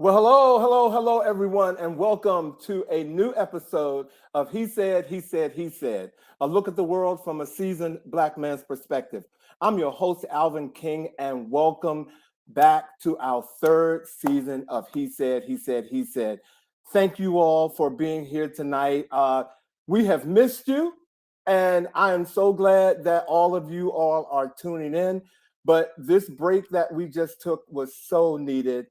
Well, hello, everyone, and welcome to a new episode of He Said, a look at the world from a seasoned Black man's perspective. I'm your host, Alvin King, and welcome back to our third season of He Said. Thank you all for being here tonight. We have missed you, and I am so glad that all of you all are tuning in. But this break that we just took was so needed.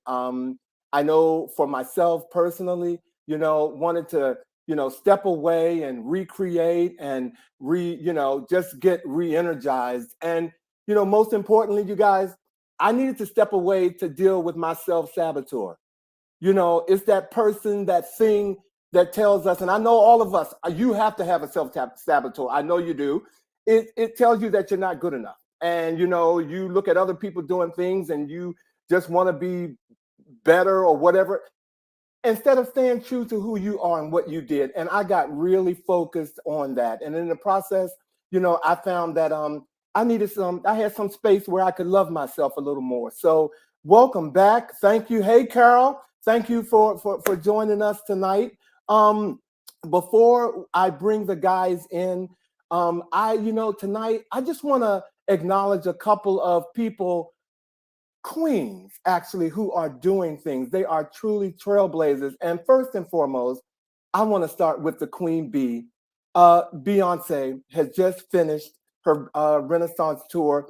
I know for myself personally, wanted to, step away and recreate and just get re-energized. And, most importantly, you guys, I needed to step away to deal with my self-saboteur. It's that person, that thing that tells us, and I know all of us, you have to have a self-saboteur. I know you do. It tells you that you're not good enough. And, you look at other people doing things and you just want to be better or whatever, instead of staying true to who you are and what you did. And I got really focused on that. And in the process, I found that I had some space where I could love myself a little more. So welcome back. Thank you. Hey, Carol, thank you for joining us tonight. Before I bring the guys in, tonight, I just want to acknowledge a couple of people, queens actually, who are doing things. They are truly trailblazers. And first and foremost, I want to start with the Queen Bee. Beyonce has just finished her Renaissance tour.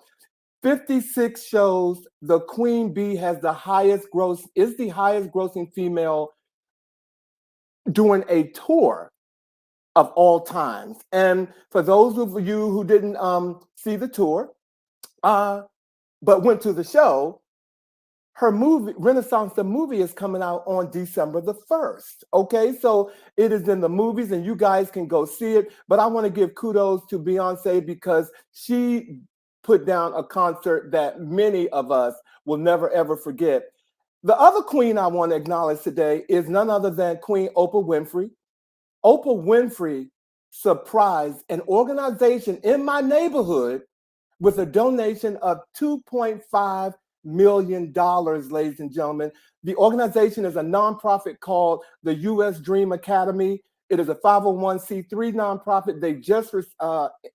56 shows. The Queen Bee is the highest grossing female doing a tour of all times. And for those of you who didn't see the tour, but went to the show, her movie, Renaissance, the movie, is coming out on December the 1st. Okay, so it is in the movies and you guys can go see it. But I want to give kudos to Beyonce because she put down a concert that many of us will never, ever forget. The other queen I want to acknowledge today is none other than Queen Oprah Winfrey. Oprah Winfrey surprised an organization in my neighborhood with a donation of $2.5 million, ladies and gentlemen. The organization is a nonprofit called the U.S. Dream Academy. It is a 501c3 nonprofit. They just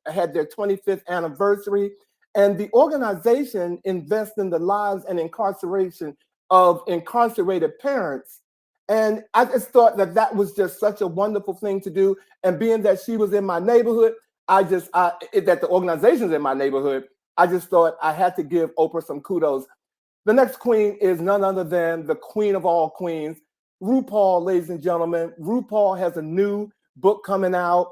had their 25th anniversary. And the organization invests in the lives and incarceration of incarcerated parents. And I just thought that was just such a wonderful thing to do. And being that she was in my neighborhood, that the organization's in my neighborhood, I just thought I had to give Oprah some kudos. The next queen is none other than the queen of all queens, RuPaul, ladies and gentlemen. RuPaul has a new book coming out,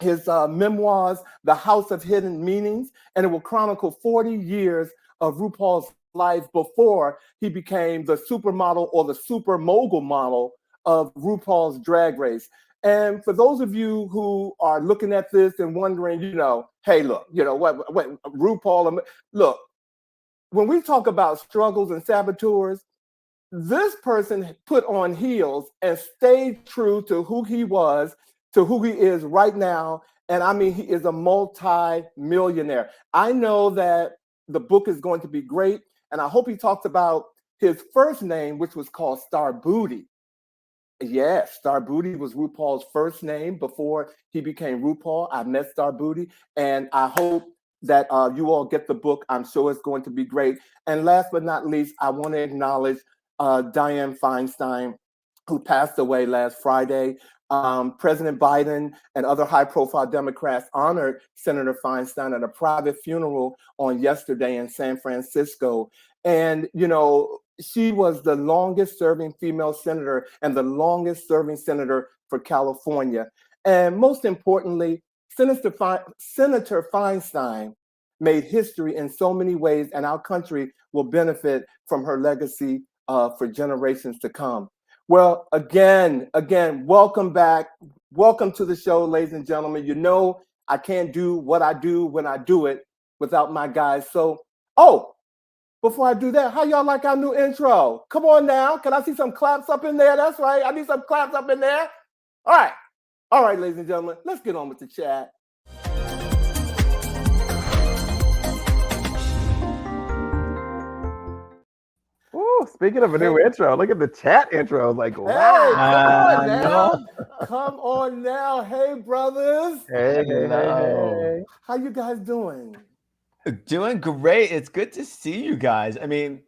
his memoirs, The House of Hidden Meanings, and it will chronicle 40 years of RuPaul's life before he became the supermodel or the super mogul model of RuPaul's Drag Race. And for those of you who are looking at this and wondering, hey, look, what RuPaul, look, when we talk about struggles and saboteurs, this person put on heels and stayed true to who he was, to who he is right now. And I mean, he is a multi-millionaire. I know that the book is going to be great. And I hope he talks about his first name, which was called Star Booty. Yes, Star Booty was RuPaul's first name before he became RuPaul. I met Star Booty, and I hope that you all get the book. I'm sure it's going to be great. And last but not least, I want to acknowledge Dianne Feinstein, who passed away last Friday. President Biden and other high-profile Democrats honored Senator Feinstein at a private funeral on yesterday in San Francisco. And, she was the longest-serving female senator and the longest-serving senator for California. And most importantly, Senator Feinstein made history in so many ways, and our country will benefit from her legacy for generations to come. Well, again, welcome back. Welcome to the show, ladies and gentlemen. I can't do what I do when I do it without my guys. So, before I do that, how y'all like our new intro? Come on now. Can I see some claps up in there? That's right. I need some claps up in there. All right, ladies and gentlemen, let's get on with the chat. Ooh, speaking of a new intro, look at the chat intro. Like, Hey, come on wow. now. Come on now. Hey, brothers. Hey, Hello. How you guys doing? Doing great. It's good to see you guys. I mean,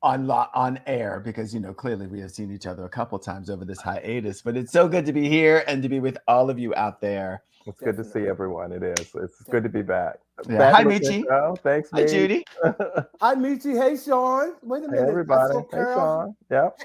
on air, because clearly we have seen each other a couple times over this hiatus, but it's so good to be here and to be with all of you out there. It's good to see everyone. It is. It's good to be back. Yeah. Hi, Michi. Thanks, Hi, Judy. Hi, Michi. Hey, Sean. Wait a Hey, minute. everybody. Hey, Sean. Yep.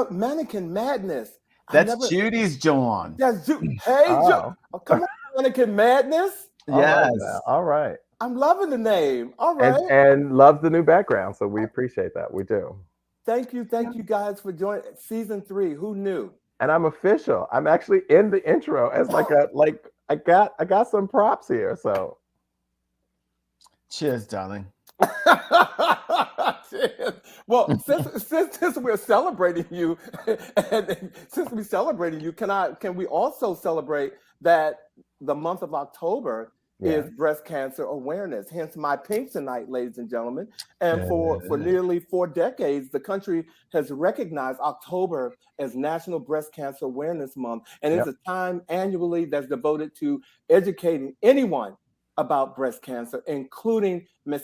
Mannequin Madness. That's Judy's John. That's Judy. Hey, Judy. Oh, come on, Mannequin Madness. Yes. All right. I'm loving the name. All right. And love the new background. So we appreciate that. We do. Thank you guys for joining season 3. Who knew? And I'm official. I'm actually in the intro as I got some props here. So cheers, darling. Cheers. Well, since we're celebrating you, and since we're celebrating you, can we also celebrate that the month of October is Breast Cancer Awareness? Hence my pink tonight, ladies and gentlemen. And for nearly 4 decades, the country has recognized October as National Breast Cancer Awareness Month. And it's a time annually that's devoted to educating anyone about breast cancer, including when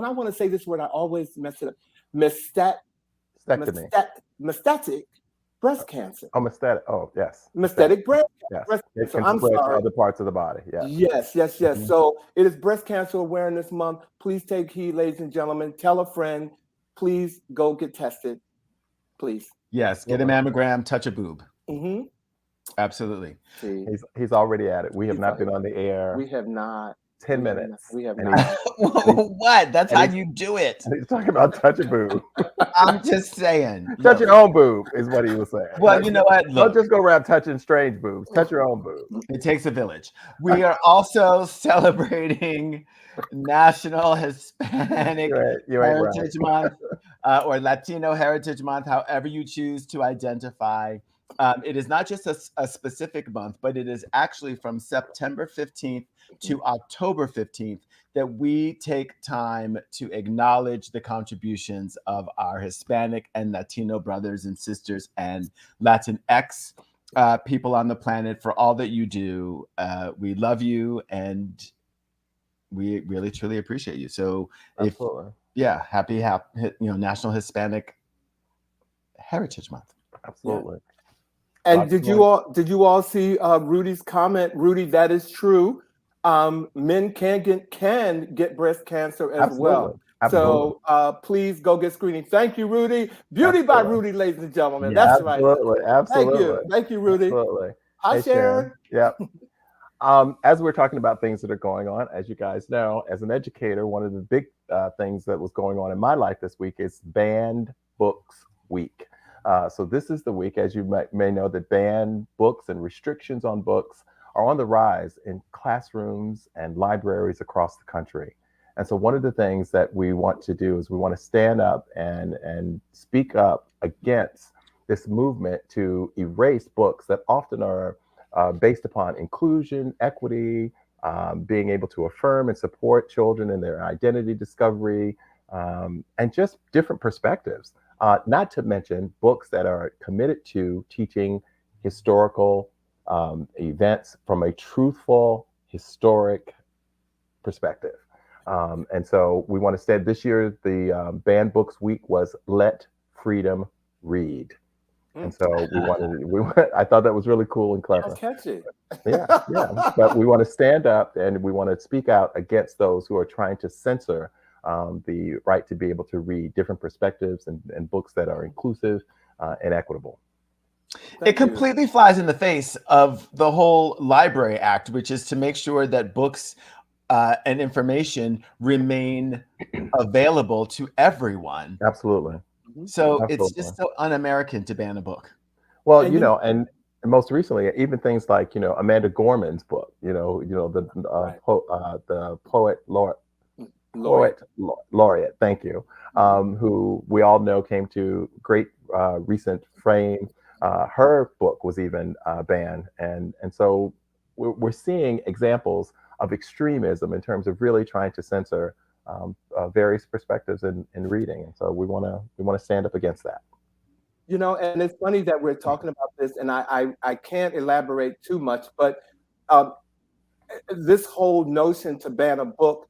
I want to say this word, I always mess it up. Metastatic breast cancer. Oh, metastatic. Oh, yes. Metastatic breast cancer. Yes. I'm sorry. To other parts of the body. Yes. Mm-hmm. So it is Breast Cancer Awareness Month. Please take heed, ladies and gentlemen. Tell a friend. Please go get tested. Please. Yes. Get a mammogram. Touch a boob. Mm-hmm. Absolutely. See, he's already at it. We have not been on the air. We have not. 10 minutes. We have not. What? That's how you do it. He's talking about touch a boob. I'm just saying. Touch your own boob is what he was saying. Well, you know what? Look, don't just go around touching strange boobs. Touch your own boob. It takes a village. We are also celebrating National Hispanic Heritage Month or Latino Heritage Month, however you choose to identify. It is not just a specific month, but it is actually from September 15th to October 15th that we take time to acknowledge the contributions of our Hispanic and Latino brothers and sisters and Latinx people on the planet for all that you do. We love you and we really, truly appreciate you. So happy National Hispanic Heritage Month. Absolutely. And did you all see Rudy's comment? Rudy, that is true. Men can get breast cancer as well. Absolutely. So please go get screening. Thank you, Rudy. Beauty by Rudy, ladies and gentlemen. That's right. Absolutely. Thank you, Rudy. Absolutely. Hi, Sharon. Yep. As we're talking about things that are going on, as you guys know, as an educator, one of the big things that was going on in my life this week is Banned Books Week. So this is the week, as you may know, that banned books and restrictions on books are on the rise in classrooms and libraries across the country. And so one of the things that we want to do is we want to stand up and speak up against this movement to erase books that often are based upon inclusion, equity, being able to affirm and support children in their identity discovery, and just different perspectives. Not to mention books that are committed to teaching historical events from a truthful, historic perspective. And so we want to say this year, the Banned Books Week was Let Freedom Read. And so I thought that was really cool and clever. That's catchy. Yeah. But we want to stand up and we want to speak out against those who are trying to censor the right to be able to read different perspectives and books that are inclusive and equitable. It completely flies in the face of the whole Library Act, which is to make sure that books and information remain available to everyone. Absolutely. So it's just so un-American to ban a book. Well, and most recently, even things like Amanda Gorman's book, the poet laureate, thank you, who we all know came to great recent fame. Her book was even banned, and so we're seeing examples of extremism in terms of really trying to censor various perspectives in reading, and so we want to stand up against that. You know, and it's funny that we're talking about this, and I can't elaborate too much, but this whole notion to ban a book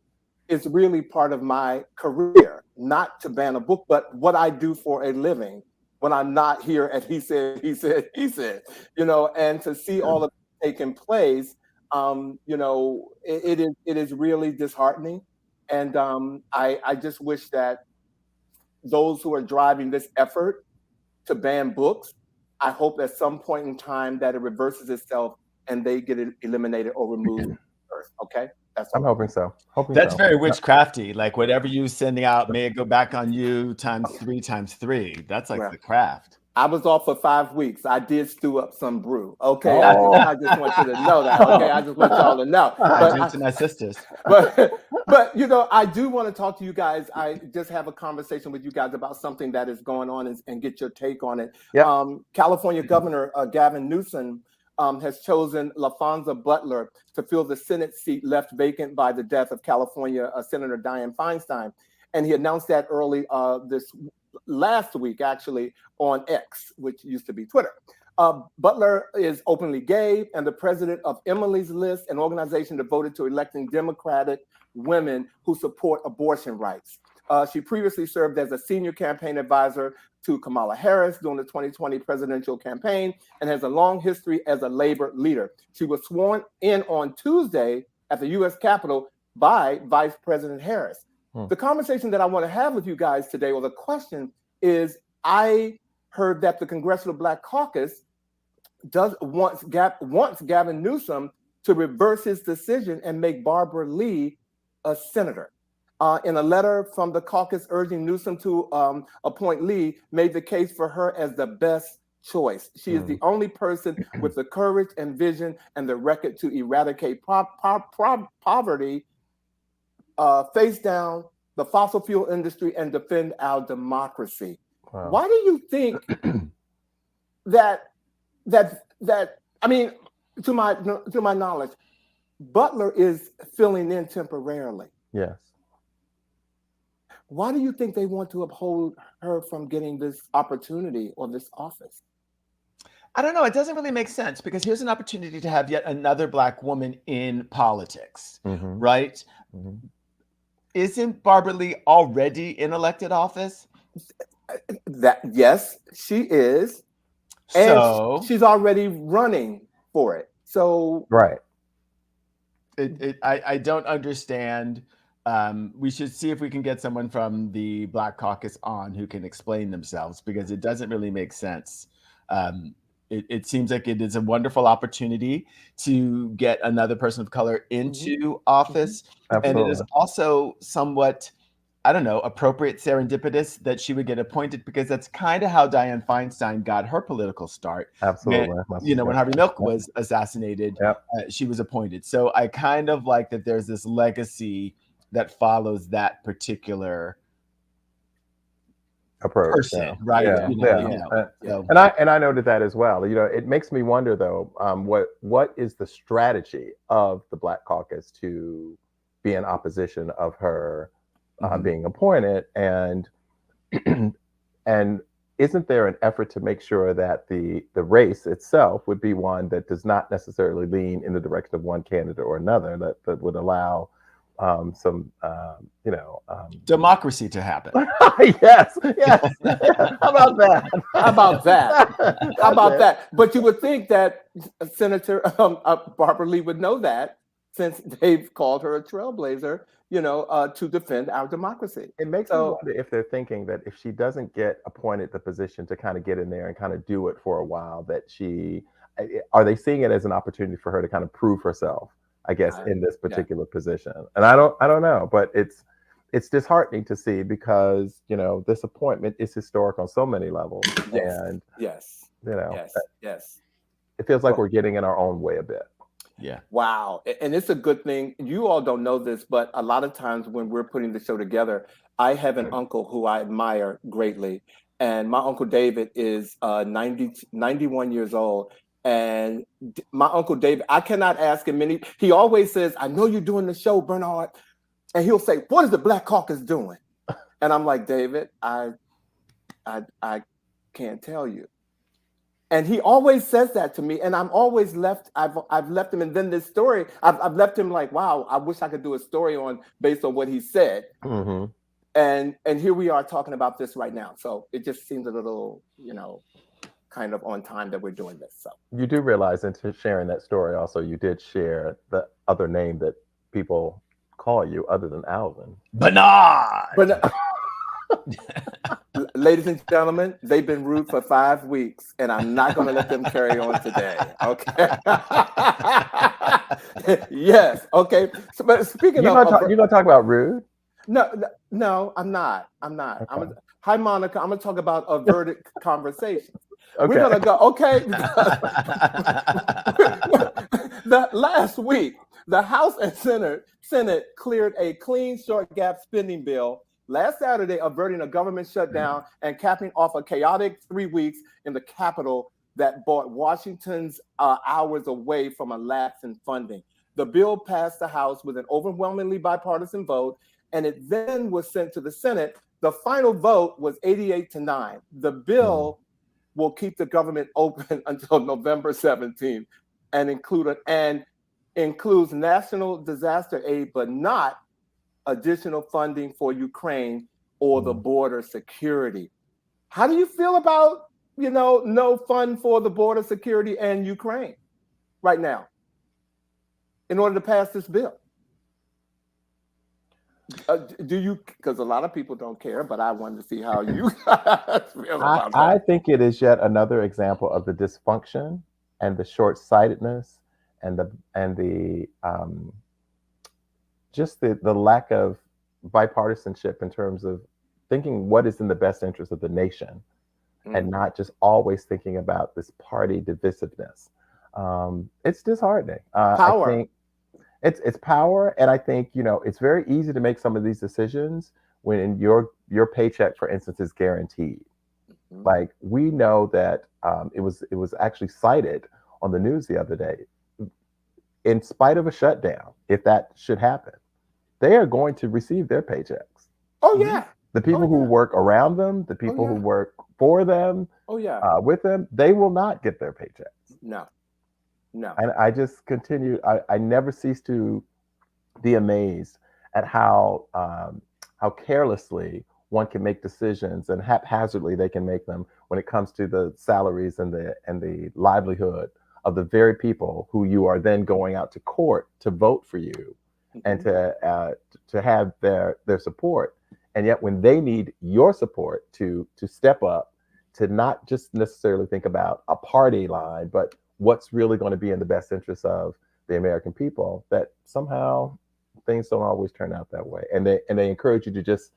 is really part of my career, not to ban a book, but what I do for a living when I'm not here at He Said, you know, and to see all of it taking place, you know, it is really disheartening. And I just wish that those who are driving this effort to ban books, I hope at some point in time that it reverses itself and they get it eliminated or removed first. Okay, I'm hoping so. That's very witchcrafty. Like whatever you sending out, may it go back on you times 3. That's like the craft. I was off for 5 weeks. I did stew up some brew. Okay, I just want you to know that. Okay, I just want y'all to know. But to my sisters. But you know, I do want to talk to you guys. I just have a conversation with you guys about something that is going on and get your take on it. Yep. California Governor Gavin Newsom has chosen LaFonza Butler to fill the Senate seat left vacant by the death of California Senator Dianne Feinstein, and he announced that early last week, actually, on X, which used to be Twitter. Butler is openly gay and the president of Emily's List, an organization devoted to electing Democratic women who support abortion rights. She previously served as a senior campaign advisor to Kamala Harris during the 2020 presidential campaign and has a long history as a labor leader. She was sworn in on Tuesday at the U.S. Capitol by Vice President Harris. The conversation that I want to have with you guys today, or the question is, I heard that the Congressional Black Caucus wants Gavin Newsom to reverse his decision and make Barbara Lee a senator. In a letter from the caucus urging Newsom to appoint Lee, made the case for her as the best choice. She is the only person with the courage and vision and the record to eradicate poverty, face down the fossil fuel industry, and defend our democracy. Wow. Why do you think that I mean, to my knowledge, Butler is filling in temporarily? Yes. Why do you think they want to uphold her from getting this opportunity or this office? I don't know. It doesn't really make sense because here's an opportunity to have yet another Black woman in politics, right? Isn't Barbara Lee already in elected office? Yes, she is. So and she's already running for it. So right. I don't understand. We should see if we can get someone from the Black Caucus on who can explain themselves, because it doesn't really make sense. It seems like it is a wonderful opportunity to get another person of color into office. Absolutely. And it is also somewhat, I don't know, appropriate, serendipitous that she would get appointed, because that's kind of how Dianne Feinstein got her political start. Absolutely. When Harvey Milk was assassinated, she was appointed. So I kind of like that there's this legacy that follows that particular approach person, right? And I noted that as well. You know, it makes me wonder though, what is the strategy of the Black Caucus to be in opposition of her being appointed, and isn't there an effort to make sure that the race itself would be one that does not necessarily lean in the direction of one candidate or another, that would allow democracy to happen? yes. How about that? But you would think that Senator Barbara Lee would know that, since they've called her a trailblazer, to defend our democracy. It makes me wonder if they're thinking that if she doesn't get appointed the position to kind of get in there and kind of do it for a while, that are they seeing it as an opportunity for her to kind of prove herself, I guess, in this particular position? And I don't know, but it's disheartening to see, because this appointment is historic on so many levels. And it feels like we're getting in our own way a bit. Yeah. Wow. And it's a good thing. You all don't know this, but a lot of times when we're putting the show together, I have an uncle who I admire greatly. And my Uncle David is 91 years old. And my Uncle David, I cannot ask him he always says, I know you're doing the show, Bernard. And he'll say, "What is the Black Caucus doing?" And I'm like, "David, I can't tell you." And he always says that to me, and I'm always left. I've left him, and then this story, I've left him like, wow, I wish I could do a story based on what he said. Mm-hmm. And here we are talking about this right now. So it just seems a little, kind of on time that we're doing this. So you do realize, into sharing that story, also you did share the other name that people call you other than Alvin. Bernard. Ladies and gentlemen, they've been rude for 5 weeks, and I'm not going to let them carry on today. Okay. Yes. Okay. So, but speaking you're gonna talk about rude? No, I'm not. Okay. Hi, Monica. I'm going to talk about averted conversations. Okay. We're going to go. Okay. Last week, the House and Senate cleared a clean short gap spending bill last Saturday, averting a government shutdown and capping off a chaotic 3 weeks in the Capitol that brought Washington's hours away from a lapse in funding. The bill passed the House with an overwhelmingly bipartisan vote, and it then was sent to the Senate. The final vote was 88-9. The bill will keep the government open until November 17th and includes national disaster aid, but not additional funding for Ukraine or the border security. How do you feel about, no fund for the border security and Ukraine right now in order to pass this bill? Do you? Because a lot of people don't care, but I wanted to see how you feel about that. I think it is yet another example of the dysfunction and the short-sightedness and the just the lack of bipartisanship in terms of thinking what is in the best interest of the nation, and not just always thinking about this party divisiveness. It's disheartening. Power. I think it's power, and I think it's very easy to make some of these decisions when your paycheck, for instance, is guaranteed. Like, we know that it was actually cited on the news the other day. In spite of a shutdown, if that should happen, they are going to receive their paychecks. Oh yeah. The people who work around them, the people who work for them, with them, they will not get their paychecks. No. And I just continue. I never cease to be amazed at how carelessly one can make decisions and haphazardly they can make them when it comes to the salaries and the livelihood of the very people who you are then going out to court to vote for you and to have their support. And yet when they need your support to step up, to not just necessarily think about a party line, but what's really going to be in the best interest of the American people, that somehow things don't always turn out that way. And they encourage you to just,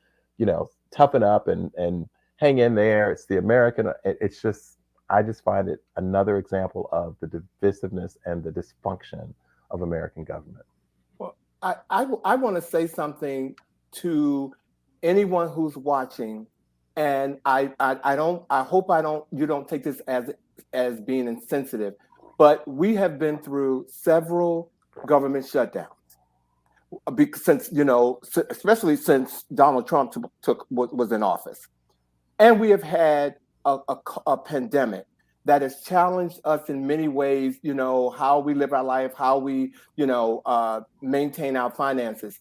toughen up and hang in there. It's the American. It's just, I just find it another example of the divisiveness and the dysfunction of American government. Well, I want to say something to anyone who's watching, and I hope you don't take this as being insensitive, but we have been through several government shutdowns since, especially since Donald Trump was in office, and we have had a pandemic that has challenged us in many ways, how we live our life, how we, maintain our finances.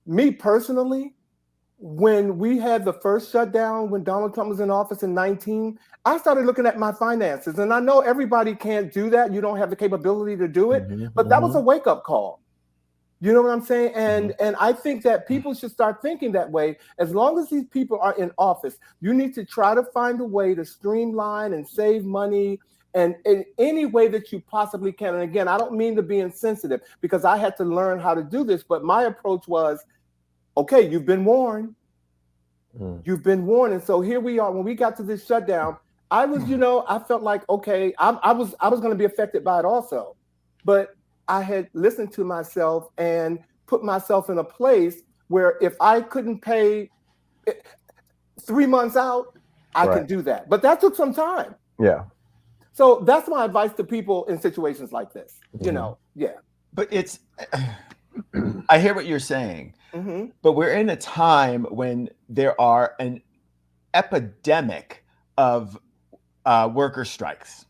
Me personally, when we had the first shutdown, when Donald Trump was in office in 2019, I started looking at my finances. And I know everybody can't do that. You don't have the capability to do it. But that was a wake-up call. You know what I'm saying? And I think that people should start thinking that way. As long as these people are in office, you need to try to find a way to streamline and save money, and in any way that you possibly can. And again, I don't mean to be insensitive, because I had to learn how to do this. But my approach was, okay, you've been warned. You've been warned. And so here we are. When we got to this shutdown, I was, I felt like, okay, I was going to be affected by it also. But I had listened to myself and put myself in a place where if I couldn't pay 3 months out, I could do that. But that took some time. Yeah. So that's my advice to people in situations like this, Yeah. But I hear what you're saying. But we're in a time when there are an epidemic of worker strikes.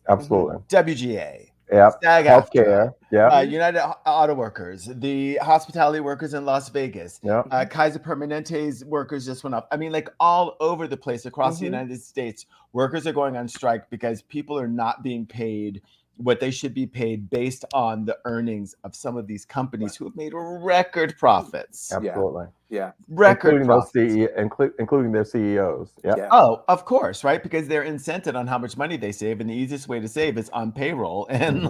Absolutely. WGA. Yep. SAG-AFTRA, Healthcare. Yeah. United Auto Workers, the hospitality workers in Las Vegas, Yep. Kaiser Permanente's workers just went up. I mean, like all over the place across the United States, workers are going on strike because people are not being paid what they should be paid based on the earnings of some of these companies who have made record profits. Absolutely. Yeah. Record including profits. those including their CEOs. Yeah. Oh, of course, right? Because they're incented on how much money they save, and the easiest way to save is on payroll and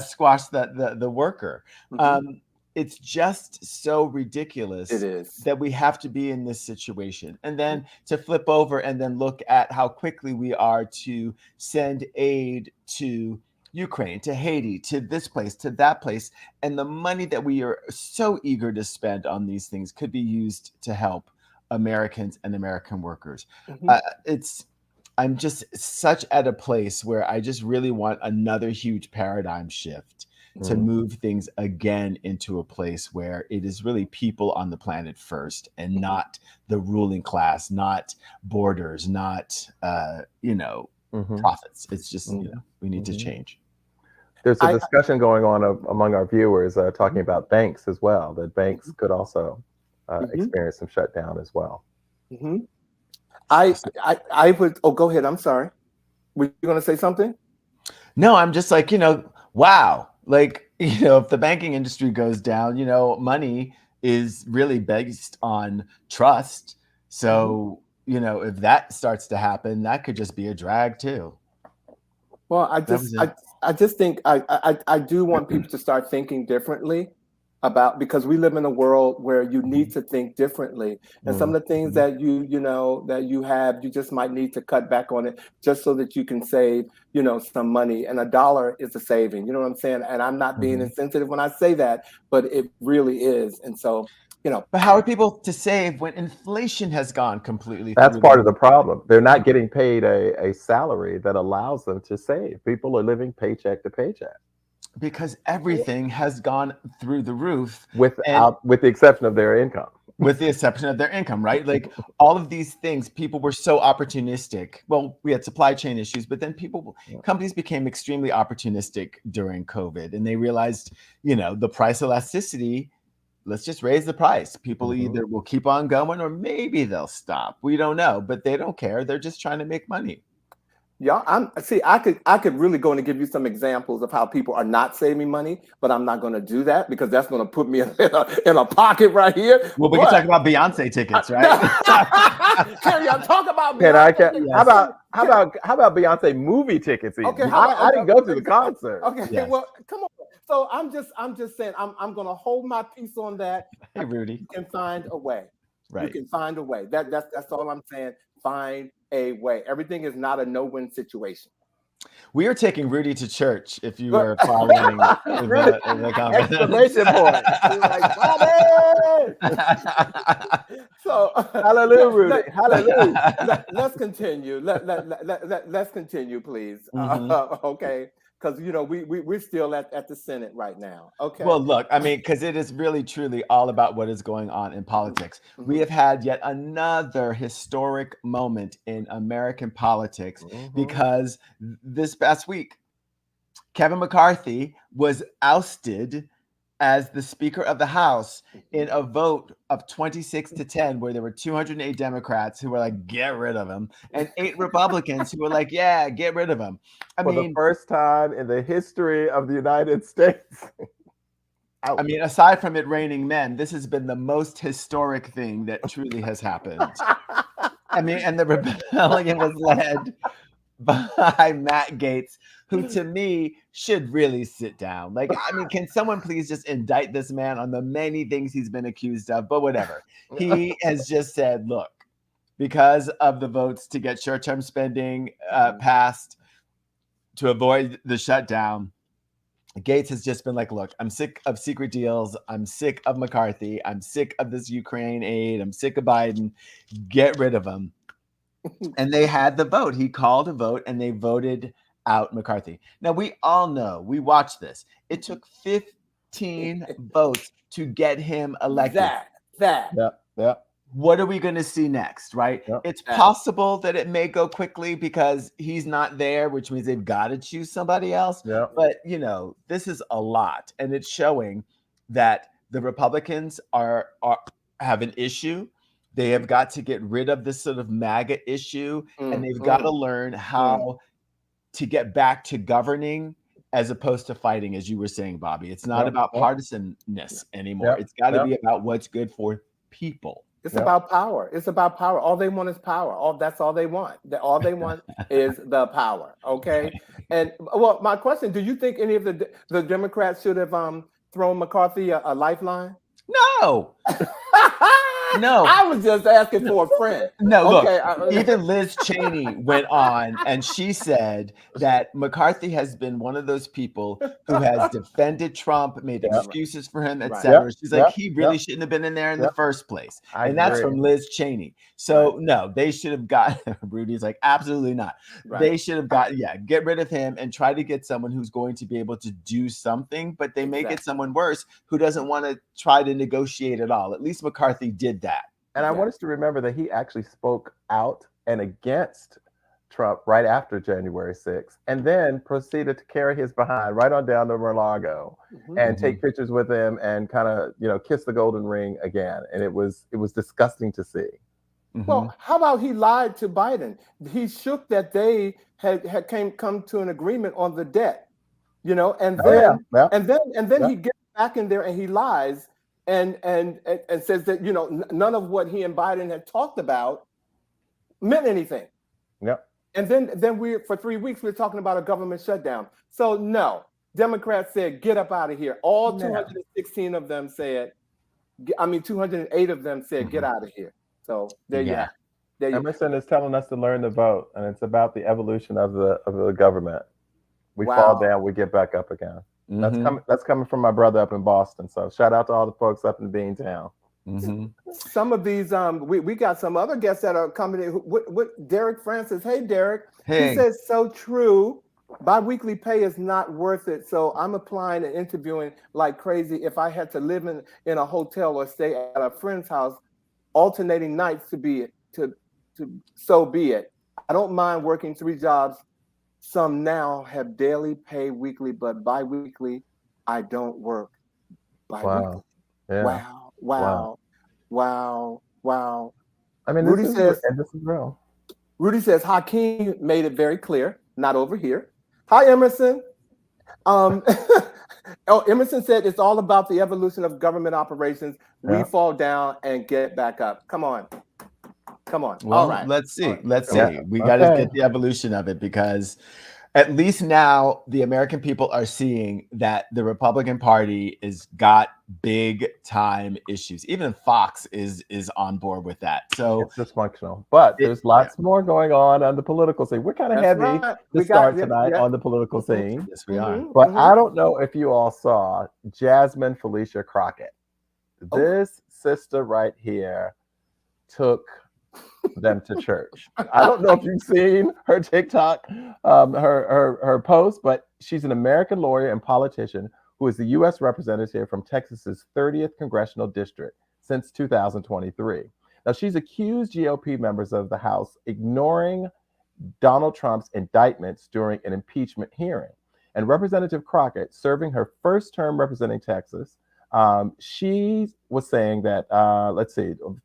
squash the worker. It's just so ridiculous that we have to be in this situation, and then to flip over and then look at how quickly we are to send aid to Ukraine, to Haiti, to this place, to that place, and the money that we are so eager to spend on these things could be used to help Americans and American workers. I'm just such at a place where I just really want another huge paradigm shift to move things again into a place where it is really people on the planet first, and not the ruling class, not borders, not profits. It's just we need to change. There's a discussion going on among our viewers talking about banks as well, that banks could also experience some shutdown as well. I would, go ahead. I'm sorry. Were you going to say something? No, I'm just like, wow. Like, if the banking industry goes down, money is really based on trust. So, if that starts to happen, that could just be a drag too. Well, I just think I do want people to start thinking differently because we live in a world where you need to think differently, and some of the things that you just might need to cut back on it just so that you can save some money. And $1 is a saving, you know what I'm saying? And I'm not being insensitive when I say that, but it really is. And so but how are people to save when inflation has gone completely? That's part of the problem. They're not getting paid a salary that allows them to save. People are living paycheck to paycheck. Because everything has gone through the roof, with the exception of their income. With the exception of their income, right? Like all of these things, people were so opportunistic. Well, we had supply chain issues, but then companies became extremely opportunistic during COVID, and they realized, the price elasticity. Let's just raise the price. People either will keep on going or maybe they'll stop. We don't know, but they don't care. They're just trying to make money. Yeah, I could really go in and give you some examples of how people are not saving money, but I'm not going to do that because that's going to put me in a pocket right here. Well, we can talk about Beyonce tickets, right? Carry on, talk about Beyonce. How about Beyonce movie tickets? Even? Okay, I didn't go to the concert. Okay, well, come on. So I'm just saying I'm going to hold my peace on that. Hey, Rudy, you can find a way. Right. You can find a way. That's all I'm saying. Find a way. Everything is not a no-win situation. We are taking Rudy to church. If you were following the comment. Exclamation point. Like, so hallelujah, Rudy. Hallelujah. Let's continue. Let's continue, please. Okay. Because we're still at the Senate right now. Okay. Well, look, I mean, because it is really truly all about what is going on in politics. We have had yet another historic moment in American politics because this past week, Kevin McCarthy was ousted as the Speaker of the House in a vote of 26-10, where there were 208 Democrats who were like, get rid of him, and 8 Republicans who were like, yeah, get rid of him. For the first time in the history of the United States. I mean, aside from it raining men, this has been the most historic thing that truly has happened. I mean, and the rebellion was led by Matt Gaetz, who to me should really sit down. Like, I mean, can someone please just indict this man on the many things he's been accused of? But whatever. He has just said, look, because of the votes to get short-term spending passed to avoid the shutdown, Gaetz has just been like, look, I'm sick of secret deals. I'm sick of McCarthy. I'm sick of this Ukraine aid. I'm sick of Biden. Get rid of him. And they had the vote. He called a vote and they voted out McCarthy. Now, we all know, we watched this. It took 16 votes to get him elected. Yeah. What are we going to see next, right? Yep. It's possible that it may go quickly because he's not there, which means they've got to choose somebody else. Yep. But, you know, this is a lot. And it's showing that the Republicans have an issue. They have got to get rid of this sort of MAGA issue, and they've got to learn how to get back to governing as opposed to fighting, as you were saying, Bobby. It's not about partisanness anymore. It's got to be about what's good for people. It's about power. It's about power. All they want is power. That's all they want. All they want is the power. Okay. And well, my question: do you think any of the Democrats should have thrown McCarthy a lifeline? No. No, I was just asking for a friend. No, okay. Look, even Liz Cheney went on and she said that McCarthy has been one of those people who has defended Trump, made excuses for him, etc. She's like, he really shouldn't have been in there in the first place. And that's from Liz Cheney. So no, they should have got Rudy's like, absolutely not. They should have got, get rid of him and try to get someone who's going to be able to do something, but they may get someone worse who doesn't want to try to negotiate at all. At least McCarthy did that. And I want us to remember that he actually spoke out and against Trump right after January 6th, and then proceeded to carry his behind right on down to Mar-a-Lago and take pictures with him and kind of, kiss the golden ring again. And it was disgusting to see. Well, how about he lied to Biden? He shook that they had come to an agreement on the debt, and then he gets back in there and he lies. And says that none of what he and Biden had talked about meant anything. Yep. And then we for 3 weeks we were talking about a government shutdown. So no, Democrats said get up out of here. All 216 of them said. 208 of them said get out of here. So there you go. Emerson is telling us to learn to vote, and it's about the evolution of the government. We fall down, we get back up again. That's coming from my brother up in Boston. So shout out to all the folks up in Beantown. Some of these, we got some other guests that are coming in. What Derek Francis? Hey, Derek. He says so true. Biweekly pay is not worth it. So I'm applying and interviewing like crazy. If I had to live in a hotel or stay at a friend's house, alternating nights so be it. I don't mind working 3 jobs. Some now have daily pay weekly, but bi-weekly, I don't work. Bi-weekly. Wow. I mean, Rudy this is real. Rudy says, Hakeem made it very clear, not over here. Hi, Emerson. Emerson said it's all about the evolution of government operations. We fall down and get back up. Come on. Well, all right. Let's see. We got to get the evolution of it, because at least now the American people are seeing that the Republican Party is got big time issues. Even Fox is on board with that. So it's dysfunctional, but there's lots more going on the political scene. We're kind of heavy to start tonight on the political scene. Yes, we are. But I don't know if you all saw Jasmine Felicia Crockett. This sister right here took them to church. I don't know if you've seen her TikTok, her post, but she's an American lawyer and politician who is the U.S. representative from Texas's 30th congressional district since 2023. Now, she's accused GOP members of the House ignoring Donald Trump's indictments during an impeachment hearing. And Representative Crockett, serving her first term representing Texas, she was saying that,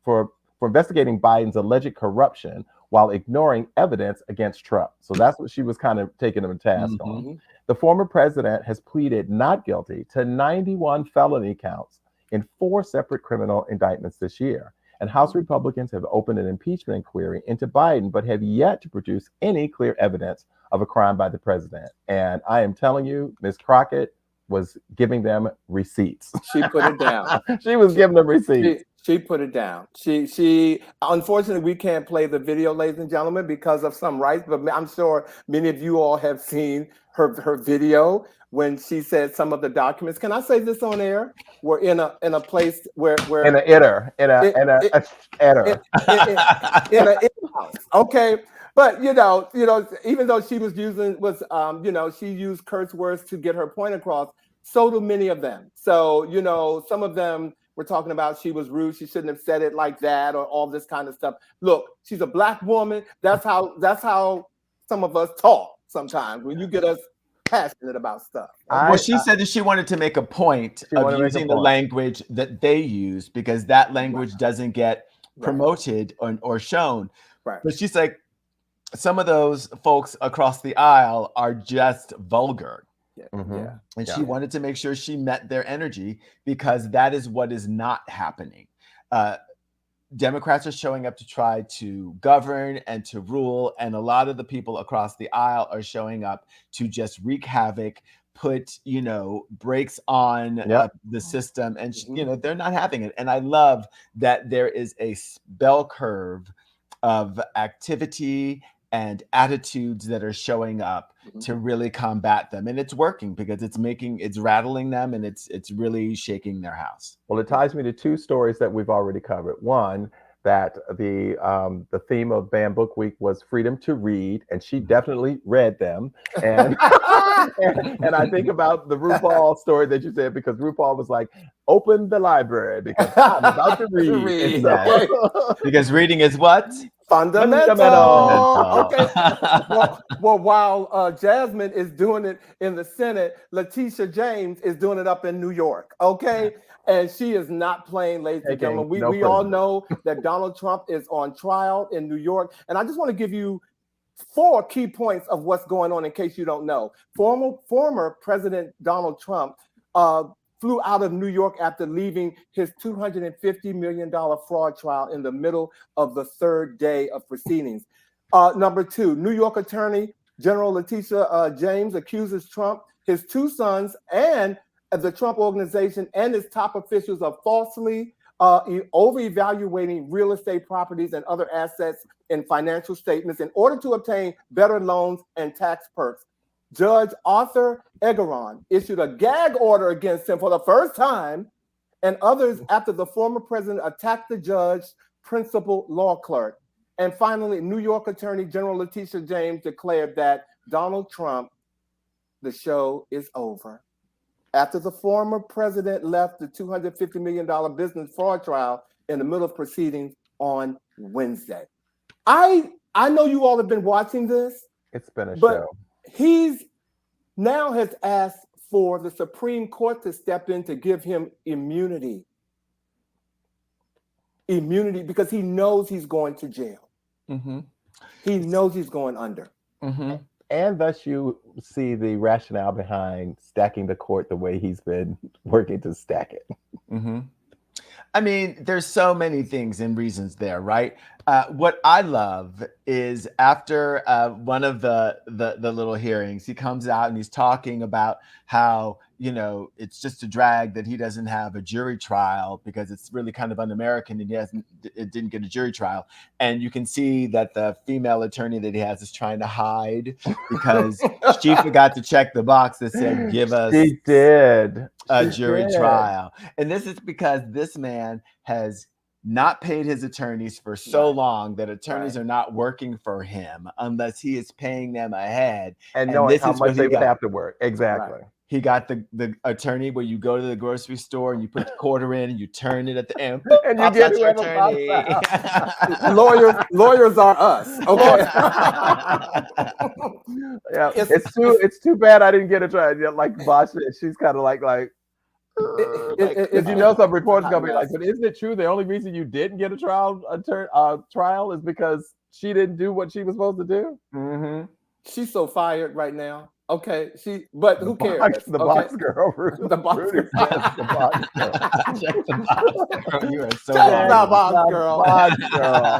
for investigating Biden's alleged corruption while ignoring evidence against Trump. So that's what she was kind of taking him to task on. The former president has pleaded not guilty to 91 felony counts in 4 separate criminal indictments this year. And House Republicans have opened an impeachment inquiry into Biden, but have yet to produce any clear evidence of a crime by the president. And I am telling you, Ms. Crockett was giving them receipts. She put it down. She was giving them receipts. She put it down. She unfortunately, we can't play the video, ladies and gentlemen, because of some rights, but I'm sure many of you all have seen her video when she said some of the documents. Can I say this on air? We're in a place where in an itter. Okay. But even though she was she used curse words to get her point across, So do many of them. So, you know, some of them were talking about she was rude. She shouldn't have said it like that or all this kind of stuff. Look, she's a Black woman. That's how some of us talk sometimes when you get us passionate about stuff. Well, she said that she wanted to make a point of using the language that they use because that language doesn't get promoted or shown. Right. But she's like, some of those folks across the aisle are just vulgar. Yeah. And she wanted to make sure she met their energy because that is what is not happening. Democrats are showing up to try to govern and to rule. And a lot of the people across the aisle are showing up to just wreak havoc, put, you know, brakes on the system. And, you know, they're not having it. And I love that there is a bell curve of activity and attitudes that are showing up to really combat them. And it's working because it's rattling them and it's really shaking their house. Well, it ties me to two stories that we've already covered. One, that the theme of Banned Book Week was freedom to read, and she definitely read them. And and I think about the RuPaul story that you said, because RuPaul was like, open the library because I'm about to read. Because reading is what? Fundamental. Okay. Well, while Jasmine is doing it in the Senate, Letitia James is doing it up in New York. Okay. And she is not playing, ladies and gentlemen. We all know that Donald Trump is on trial in New York. And I just want to give you 4 key points of what's going on in case you don't know. Former President Donald Trump flew out of New York after leaving his $250 million fraud trial in the middle of the 3rd day of proceedings. Number 2, New York Attorney General Letitia James accuses Trump, his 2 sons, and the Trump Organization and its top officials of falsely over-evaluating real estate properties and other assets in financial statements in order to obtain better loans and tax perks. Judge Arthur Egeron issued a gag order against him for the first time, and others after the former president attacked the judge's principal law clerk. And finally, New York Attorney General Letitia James declared that Donald Trump, the show is over. After the former president left the $250 million business fraud trial in the middle of proceedings on Wednesday. I know you all have been watching this. It's been a show. He's now has asked for the Supreme Court to step in to give him immunity. Immunity because he knows he's going to jail. He knows he's going under. And thus you see the rationale behind stacking the court the way he's been working to stack it. I mean, there's so many things and reasons there, right? What I love is after one of the little hearings, he comes out and he's talking about how, you know, it's just a drag that he doesn't have a jury trial because it's really kind of un-American and it didn't get a jury trial. And you can see that the female attorney that he has is trying to hide because she forgot to check the box that said, give us a jury trial. And this is because this man has not paid his attorneys for so long that attorneys are not working for him unless he is paying them ahead. And knowing how much they would have to work. Exactly. He got the attorney where you go to the grocery store and you put the quarter in and you turn it at the end. And you get your attorney. Lawyers are us. Okay. Yeah, it's too bad I didn't get a trial. Like Vash said, she's kind of like if you know some reports gonna be like, but isn't it true the only reason you didn't get a trial is because she didn't do what she was supposed to do? She's so fired right now. Okay, but who cares? The box girl. The box girl. The box girl. You are so Check the box girl.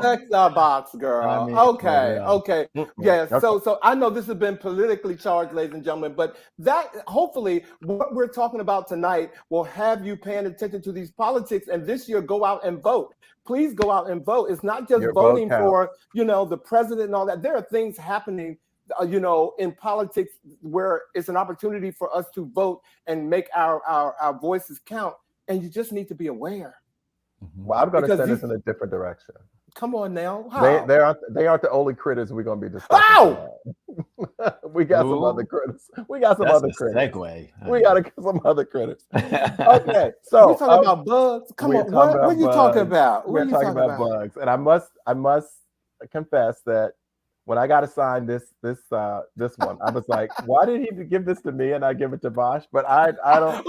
Check the box girl. I mean, okay. Yes. So I know this has been politically charged, ladies and gentlemen, but that hopefully what we're talking about tonight will have you paying attention to these politics, and this year go out and vote. Please go out and vote. It's not just voting for, you know, the president and all that. There are things happening you know, in politics where it's an opportunity for us to vote and make our voices count. And you just need to be aware. Well, I'm going to send us in a different direction. Come on now. How? They aren't the only critters we're going to be discussing. How? We got some other critters. We got some other critters. Segue. We got some other critters. Okay, so we talking about bugs. Come on, what are you talking about? We're talking about bugs, and I must confess that when I got assigned this one, I was like, why did he give this to me and I give it to Vash? But I don't.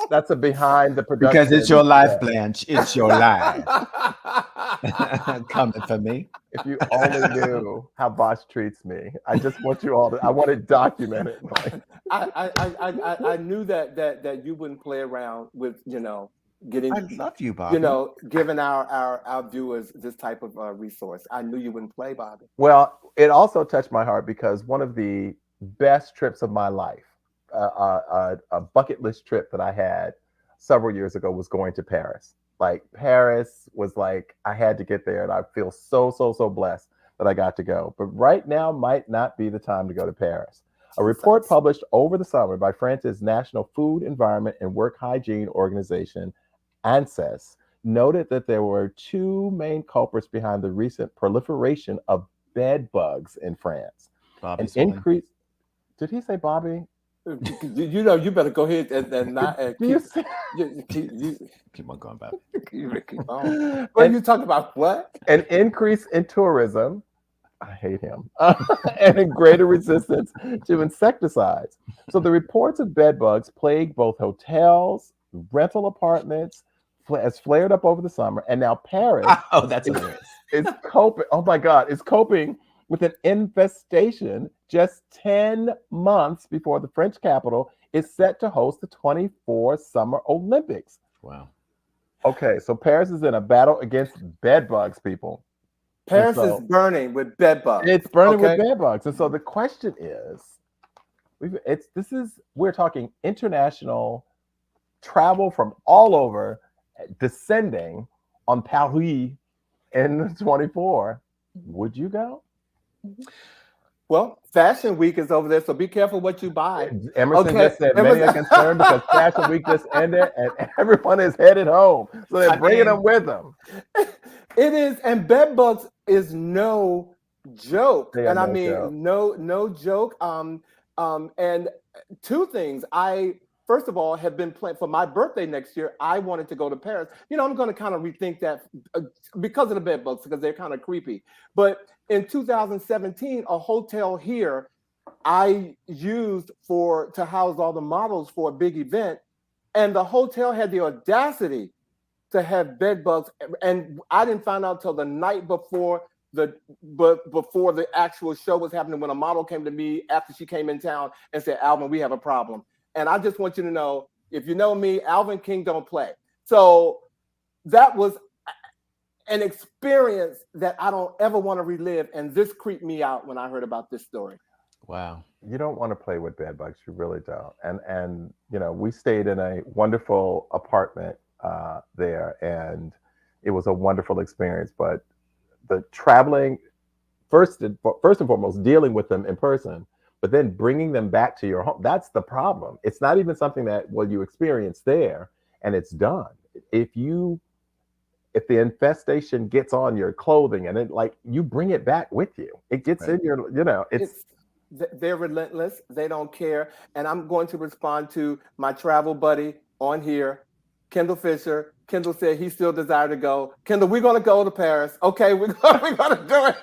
That's a behind the production. Because it's your life, Blanche. It's your life. Coming for me. If you only knew how Bosch treats me, I just want you all to. I want it documented. Like. I knew that you wouldn't play around with getting. I love you, Bobby. Giving our viewers this type of resource. I knew you wouldn't play, Bobby. Well, it also touched my heart because one of the best trips of my life, a bucket list trip that I had several years ago, was going to Paris. Like Paris was like, I had to get there, and I feel so blessed that I got to go. But right now might not be the time to go to Paris. A report published over the summer by France's National Food, Environment, and Work Hygiene Organization, ANSES, noted that there were two main culprits behind the recent proliferation of bed bugs in France. An increase. Did he say Bobby? You better go ahead and not keep on going, Bob. Keep on. What are you talking about? What? An increase in tourism. I hate him. And a greater resistance to insecticides. So the reports of bed bugs plague both hotels, rental apartments, has flared up over the summer, and now Paris. Oh, that's hilarious. Is coping. Oh my God, is coping with an infestation just 10 months before the French capital is set to host the 2024 Summer Olympics. Wow. Okay, so Paris is in a battle against bed bugs, people. Paris is burning with bed bugs. It's burning with bed bugs. And so the question is, we're talking international travel from all over descending on Paris in 24. Would you go? Well, Fashion Week is over there, so be careful what you buy. Emerson just said many are concerned because Fashion Week just ended and everyone is headed home. So they're bringing them with them. It is, and bed bugs is no joke. And I mean, no joke. And two things. First of all, have been planning for my birthday next year. I wanted to go to Paris. I'm going to kind of rethink that because of the bed bugs, because they're kind of creepy. But in 2017, a hotel here I used to house all the models for a big event, and the hotel had the audacity to have bed bugs, and I didn't find out till the night before the actual show was happening, when a model came to me after she came in town and said, "Alvin, we have a problem." And I just want you to know, if you know me, Alvin King don't play. So that was an experience that I don't ever want to relive. And this creeped me out when I heard about this story. Wow. You don't want to play with bed bugs. You really don't. And we stayed in a wonderful apartment there, and it was a wonderful experience. But the traveling, first and foremost, dealing with them in person, but then bringing them back to your home, that's the problem. It's not even something that, you experience there and it's done. If the infestation gets on your clothing and you bring it back with you, it gets in your, they're relentless. They don't care. And I'm going to respond to my travel buddy on here, Kendall Fisher. Kendall said he still desired to go. Kendall, we're going to go to Paris. Okay, we're going to do it.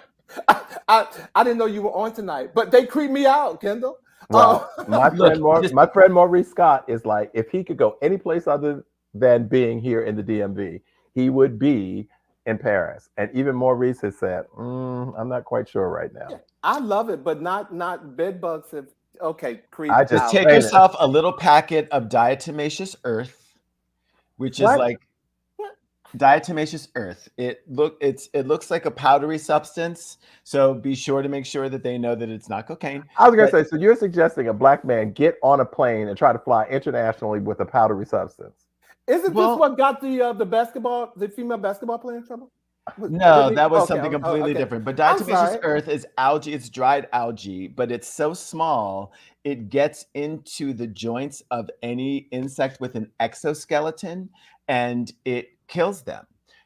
I didn't know you were on tonight, but they creep me out, Kendall. Well, my friend Maurice Scott is like, if he could go any place other than being here in the DMV, he would be in Paris. And even Maurice has said, I'm not quite sure right now. Yeah, I love it, but not bed bugs. Creep. I just take yourself a little packet of diatomaceous earth, which is like diatomaceous earth. It looks like a powdery substance, so be sure to make sure that they know that it's not cocaine. I was gonna say, so you're suggesting a black man get on a plane and try to fly internationally with a powdery substance? Isn't this what got the female basketball player in trouble? No, that was something completely different. But diatomaceous earth is algae. It's dried algae, but it's so small it gets into the joints of any insect with an exoskeleton and it kills them.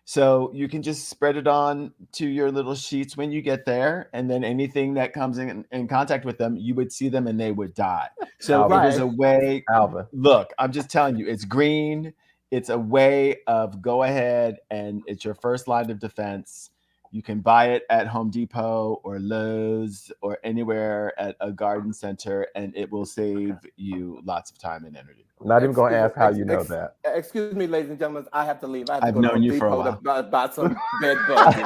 So you can just spread it on to your little sheets when you get there. And then anything that comes in contact with them, you would see them and they would die. So Alvin. it is a way. Alvin. Look, I'm just telling you, it's green. It's a way of go ahead and it's your first line of defense. You can buy it at Home Depot or Lowe's or anywhere at a garden center, and it will save you lots of time and energy. I'm not even going to ask how you know that. Excuse me, ladies and gentlemen. I have to leave. I have to I've go to known Home you for a Depot while. to buy some bed bugs.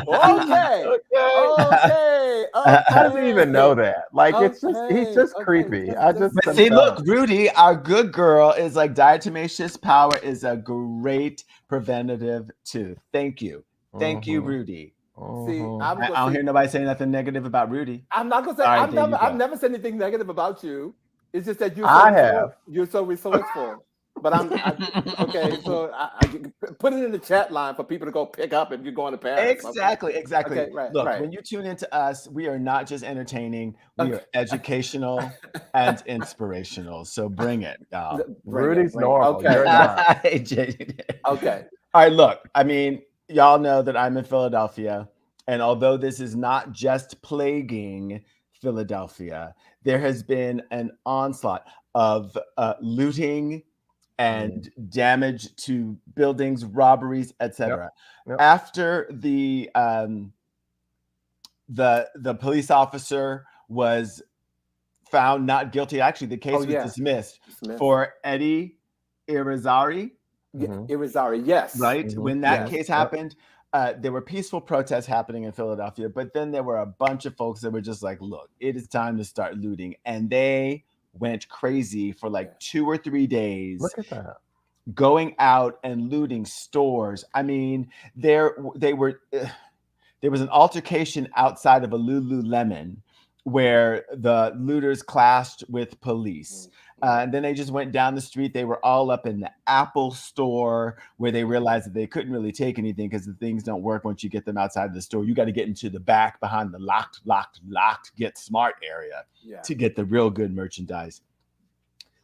Okay. Okay. How does he even know that? Like, it's just, he's just creepy. But see, look, Rudy, our good girl, is like diatomaceous power is a great preventative too. Thank you. Thank you, Rudy. See, I don't hear nobody saying nothing negative about Rudy. I'm not gonna say I've never said anything negative about you. It's just that you're so resourceful. But okay. So I put it in the chat line for people to go pick up if you're going to Paris. Exactly. Okay, right, Look, right. when you tune into us, we are not just entertaining; we are educational and inspirational. So bring it, y'all. Rudy's normal. Okay. You're not. Okay. All right. Look, I mean, y'all know that I'm in Philadelphia, and although this is not just plaguing Philadelphia, there has been an onslaught of looting and damage to buildings, robberies, etc. Yep. After the police officer was found not guilty, actually the case was dismissed for Eddie Irizarry. Irizarry, yes. Right? When that case happened, there were peaceful protests happening in Philadelphia, but then there were a bunch of folks that were just like, look, it is time to start looting. And they went crazy for like 2 or 3 days. Look at that. Going out and looting stores. I mean, there was an altercation outside of a Lululemon where the looters clashed with police. And then they just went down the street. They were all up in the Apple store where they realized that they couldn't really take anything because the things don't work once you get them outside of the store. You got to get into the back behind the locked Get Smart area to get the real good merchandise.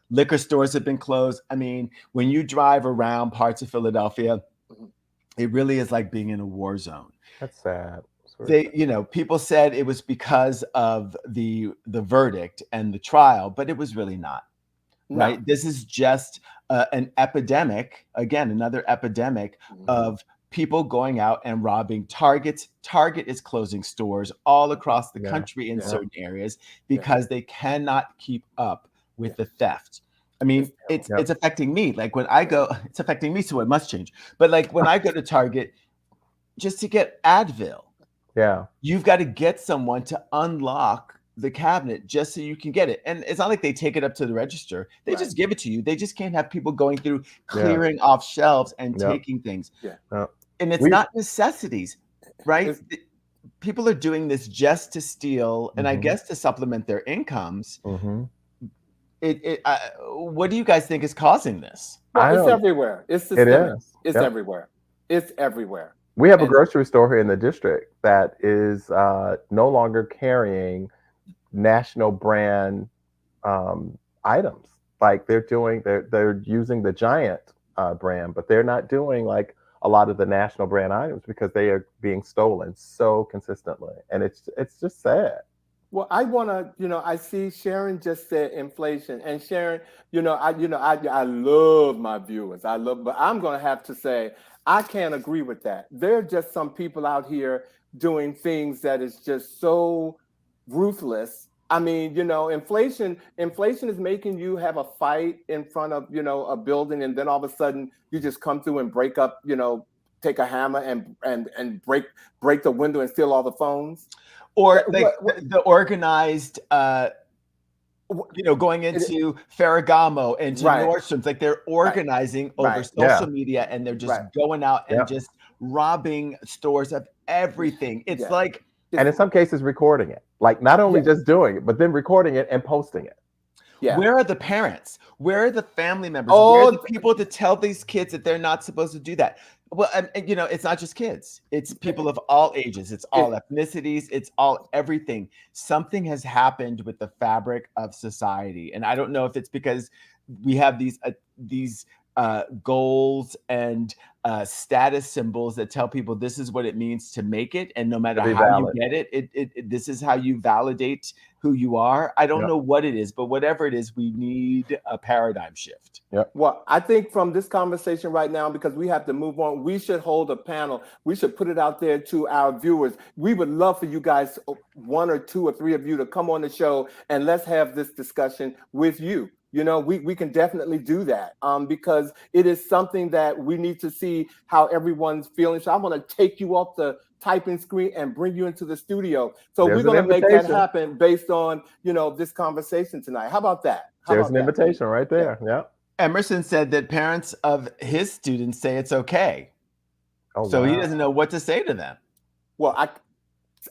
Liquor stores have been closed. I mean, when you drive around parts of Philadelphia, it really is like being in a war zone. That's sad. People said it was because of the verdict and the trial, but it was really not. No. Right? This is just an epidemic, again, another epidemic of people going out and robbing Targets. Target is closing stores all across the country in certain areas because they cannot keep up with the theft. I mean, it's affecting me. Like when I go, it's affecting me, so it must change. But like when I go to Target, just to get Advil, you've got to get someone to unlock the cabinet just so you can get it. And it's not like they take it up to the register. They just give it to you. They just can't have people going through clearing off shelves and taking things. And it's not necessities, right? People are doing this just to steal and I guess to supplement their incomes. What do you guys think is causing this? Well, it's everywhere. It's systemic. It's everywhere. It's everywhere. We have a grocery store here in the district that is no longer carrying national brand items. Like they're using the Giant brand, but they're not doing like a lot of the national brand items because they are being stolen so consistently, and it's just sad. Well, I want to, I see Sharon just said inflation, and Sharon, I love my viewers. But I'm going to have to say, I can't agree with that. There are just some people out here doing things that is just so ruthless. I mean, inflation is making you have a fight in front of, a building, and then all of a sudden you just come through and break up, take a hammer and break the window and steal all the phones. Or the organized, going into Ferragamo and to Nordstrom's, like they're organizing over social media, and they're just going out and just robbing stores of everything. It's like, and in some cases recording it, like not only just doing it, but then recording it and posting it. Yeah. Where are the parents? Where are the family members? Where are the people to tell these kids that they're not supposed to do that? Well, it's not just kids. It's people of all ages. It's all ethnicities. It's all everything. Something has happened with the fabric of society. And I don't know if it's because we have these goals and status symbols that tell people this is what it means to make it, and no matter how valid. you get it, this is how you validate who you are. I don't know what it is, but whatever it is, we need a paradigm shift. Well, I think from this conversation right now, because we have to move on, we should hold a panel. We should put it out there to our viewers. We would love for you guys, 1 or 2 or 3 of you, to come on the show and let's have this discussion with you. You know, we can definitely do that because it is something that we need to see how everyone's feeling. So I want to take you off the typing screen and bring you into the studio. So we're going to make that happen based on, you know, this conversation tonight. How about that? There's an invitation right there. Yeah. Emerson said that parents of his students say it's okay. So he doesn't know what to say to them. Well,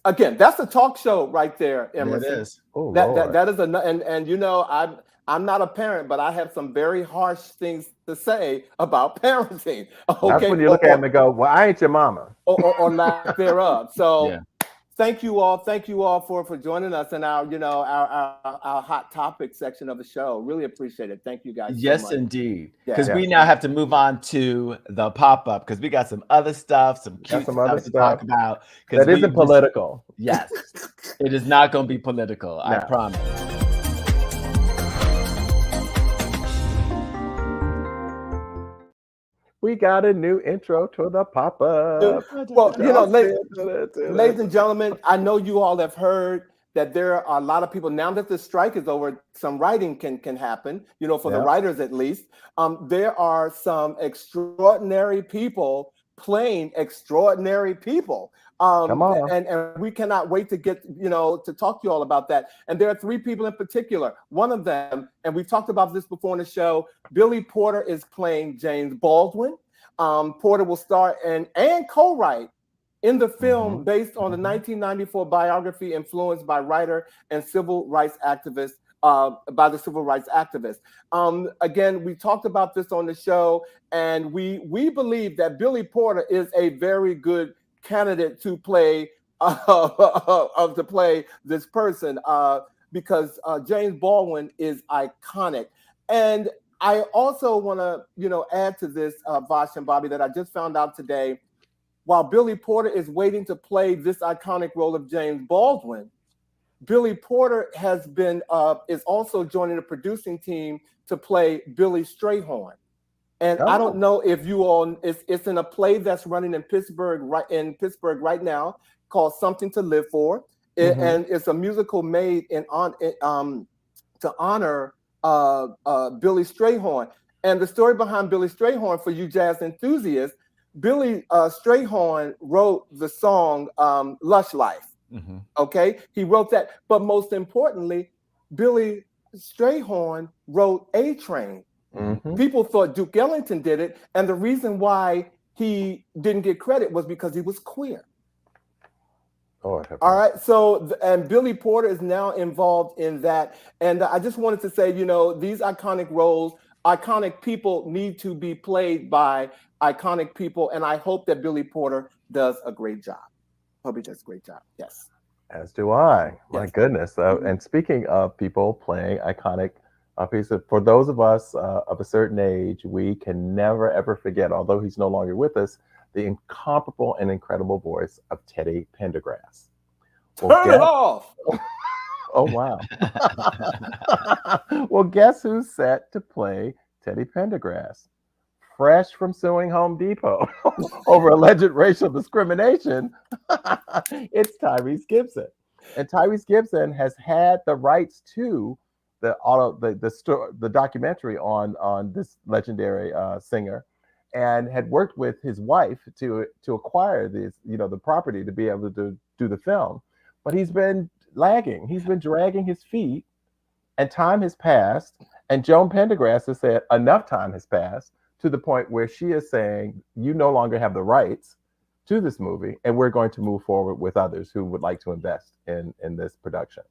again, that's a talk show right there, Emerson. Yeah, it is. Oh, that is and you know, I'm not a parent, but I have some very harsh things to say about parenting. Okay, that's when you look at them and go, "Well, I ain't your mama," or lack thereof. So, thank you all for joining us in our our hot topic section of the show. Really appreciate it. Thank you guys. Yes, so much. Indeed. Because we now have to move on to the pop-up because we got some other stuff, some cute stuff to talk about. That isn't political. Yes, it is not going to be political. No. I promise. We got a new intro to the pop-up. Well, you know, ladies and gentlemen, I know you all have heard that there are a lot of people, now that the strike is over, some writing can happen, you know, for the writers at least. There are some extraordinary people playing extraordinary people. Come on. And we cannot wait to get, you know, to talk to you all about that. And there are 3 people in particular. One of them, and we've talked about this before on the show, Billy Porter is playing James Baldwin. Porter will star and co-write in the film based on the 1994 biography influenced by writer and civil rights activist, by the civil rights activist. Again, we talked about this on the show, and we believe that Billy Porter is a very good candidate to play this person because James Baldwin is iconic. And I also want to, you know, add to this, Vash and Boddie, that I just found out today. While Billy Porter is waiting to play this iconic role of James Baldwin, Billy Porter has been is also joining the producing team to play Billy Strayhorn. And I don't know if you all, it's in a play that's running in Pittsburgh right now called Something to Live For. And it's a musical made to honor Billy Strayhorn. And the story behind Billy Strayhorn, for you jazz enthusiasts, Billy Strayhorn wrote the song Lush Life. Okay, he wrote that. But most importantly, Billy Strayhorn wrote A-Train. People thought Duke Ellington did it. And the reason why he didn't get credit was because he was queer. All right. So, and Billy Porter is now involved in that. And I just wanted to say, you know, these iconic roles, iconic people need to be played by iconic people. And I hope that Billy Porter does a great job. Hope he does a great job. Yes. As do I. My goodness. And speaking of people playing iconic pieces, for those of us of a certain age, we can never, ever forget, although he's no longer with us, the incomparable and incredible voice of Teddy Pendergrass. Turn it off! Oh, wow. Well, guess who's set to play Teddy Pendergrass? Fresh from suing Home Depot over alleged racial discrimination, it's Tyrese Gibson. And Tyrese Gibson has had the rights to the documentary on this legendary singer, and had worked with his wife to acquire this, you know, the property to be able to do the film. But he's been lagging. He's been dragging his feet, and time has passed. And Joan Pendergrass has said enough time has passed, to the point where she is saying, you no longer have the rights to this movie, and we're going to move forward with others who would like to invest in this production.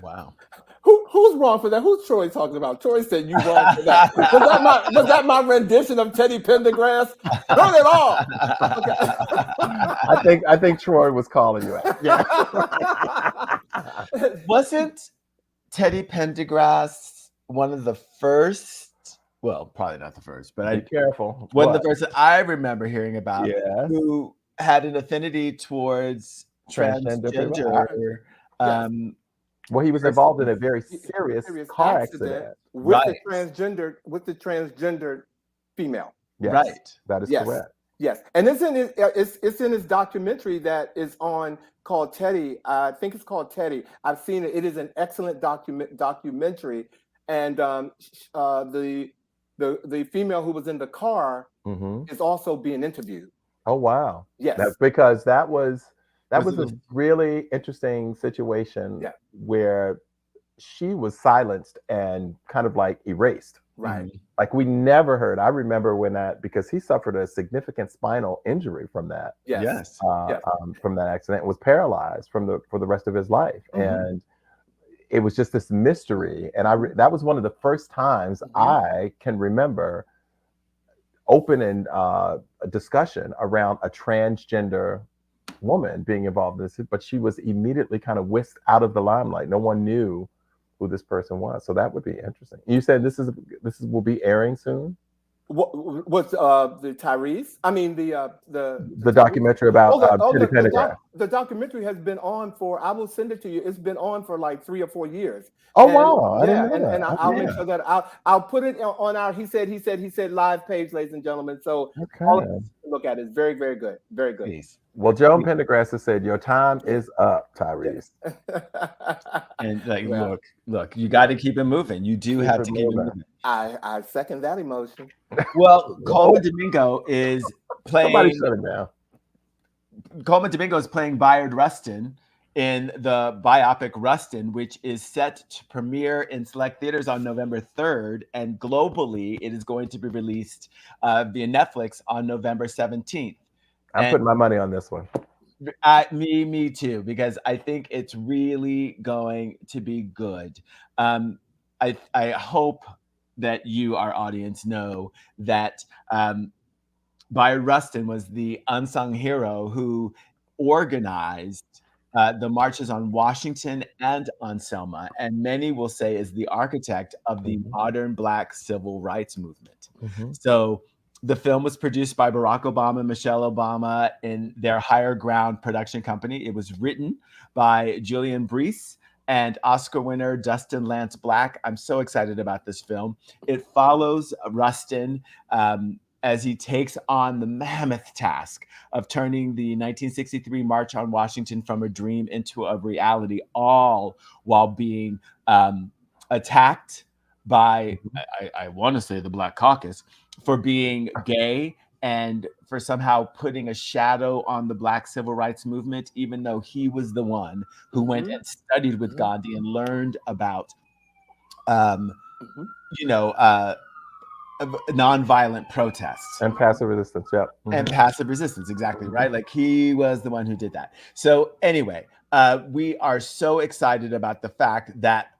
Wow. Who's wrong for that? Who's Troy talking about? Troy said you wrong for that. Was that my rendition of Teddy Pendergrass? Turn it off. Okay. I think Troy was calling you out. Yeah. Wasn't Teddy Pendergrass one of the first well, probably not the first, but Be careful. One of the first that I remember hearing about, Yes. who had an affinity towards transgender. Well, he was involved in a very serious car accident with the transgendered female. Yes, right. That is correct. Yes, and it's in his documentary that is on called Teddy. I think it's called Teddy. I've seen it. It is an excellent documentary, and the female who was in the car is also being interviewed. Oh wow! Yes, that's because that was a really interesting situation where she was silenced and kind of like erased. Right. Like we never heard. I remember when because he suffered a significant spinal injury from that. From that accident, and was paralyzed for the rest of his life. And it was just this mystery. And that was one of the first times I can remember opening a discussion around a transgender woman being involved in this, but she was immediately kind of whisked out of the limelight. No one knew who this person was. So that would be interesting. You said this will be airing soon? What's the Tyrese? I mean the documentary about Teddy Pendergrass. The documentary has been on for, I will send it to you. It's been on for like 3 or 4 years. Oh wow! I didn't know that. And I'll make sure that I'll put it on our he said live page, ladies and gentlemen. So all of us look at it. It's very, very good. Very good. Peace. Well, Joan Pendergrass has said your time is up, Tyrese. And look, you got to keep it moving. You do have to keep it moving. I second that emotion. Well, Coleman Domingo is playing. Somebody shut him down. Coleman Domingo is playing Bayard Rustin in the biopic Rustin, which is set to premiere in select theaters on November 3rd, and globally it is going to be released via Netflix on November 17th. I'm putting my money on this one. Me too, because I think it's really going to be good. I hope that you, our audience, know that Bayard Rustin was the unsung hero who organized the marches on Washington and on Selma, and many will say is the architect of the modern Black civil rights movement. So the film was produced by Barack Obama and Michelle Obama in their Higher Ground production company. It was written by Julian Brees and Oscar winner Dustin Lance Black. I'm so excited about this film. It follows Rustin as he takes on the mammoth task of turning the 1963 March on Washington from a dream into a reality, all while being attacked by, I want to say the Black Caucus, for being gay and for somehow putting a shadow on the Black civil rights movement, even though he was the one who went and studied with Gandhi and learned about, nonviolent protests and passive resistance. And passive resistance, exactly right. Like he was the one who did that. So anyway, we are so excited about the fact that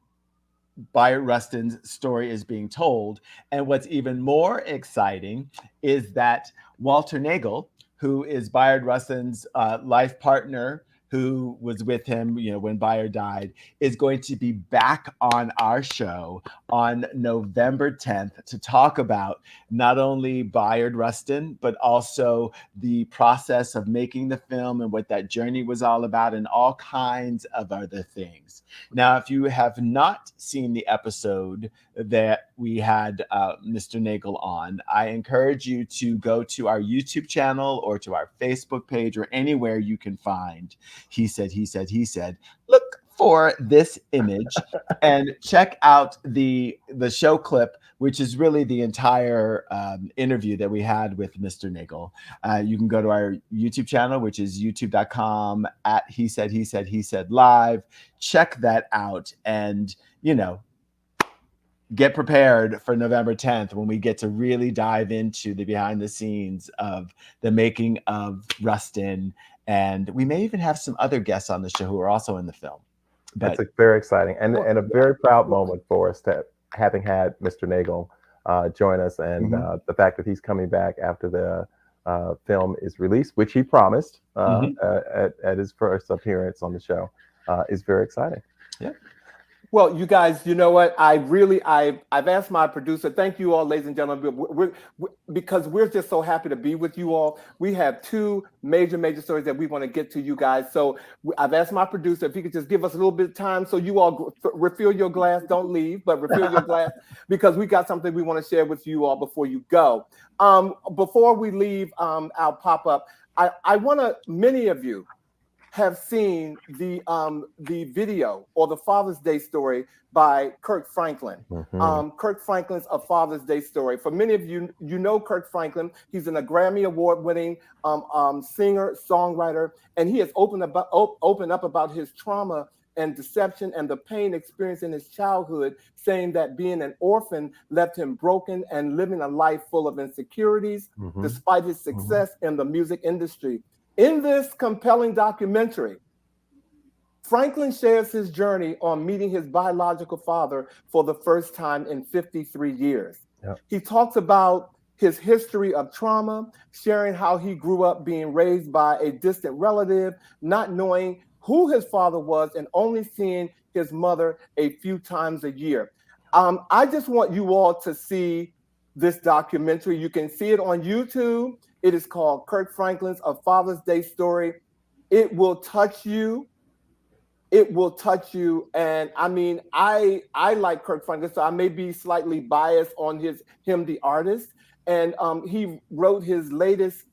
Bayard Rustin's story is being told. And what's even more exciting is that Walter Nagel, who is Bayard Rustin's life partner, who was with him, when Bayard died, is going to be back on our show on November 10th to talk about not only Bayard Rustin, but also the process of making the film and what that journey was all about and all kinds of other things. Now, if you have not seen the episode that we had Mr. Nagel on, I encourage you to go to our YouTube channel or to our Facebook page or anywhere you can find He Said, He Said, He Said. Look for this image and check out the show clip, which is really the entire interview that we had with Mr. Nagel. You can go to our YouTube channel, which is youtube.com @He Said, He Said, He Said Live. Check that out and, get prepared for November 10th when we get to really dive into the behind the scenes of the making of Rustin. And we may even have some other guests on the show who are also in the film. But that's very exciting and a very proud moment for us to having had Mr. Nagel join us, and the fact that he's coming back after the film is released, which he promised at his first appearance on the show, is very exciting. Yeah. Well, you guys, you know what? I've asked my producer. Thank you all, ladies and gentlemen. Because we're just so happy to be with you all. We have two major stories that we want to get to you guys. So I've asked my producer if he could just give us a little bit of time so you all refill your glass. Don't leave, but refill your glass because we got something we want to share with you all before you go. Before we leave our pop-up, I want to, many of you have seen the video or the Father's Day story by Kirk Franklin. Kirk Franklin's A Father's Day Story. For many of you, you know Kirk Franklin. He's a Grammy Award-winning singer, songwriter, and he has opened up about his trauma and deception and the pain experienced in his childhood, saying that being an orphan left him broken and living a life full of insecurities, despite his success in the music industry. In this compelling documentary, Franklin shares his journey on meeting his biological father for the first time in 53 years. Yep. He talks about his history of trauma, sharing how he grew up being raised by a distant relative, not knowing who his father was and only seeing his mother a few times a year. I just want you all to see this documentary. You can see it on YouTube. It is called Kirk Franklin's A Father's Day Story. It will touch you. It will touch you. And I mean, I like Kirk Franklin, so I may be slightly biased on him, the artist. And he wrote his latest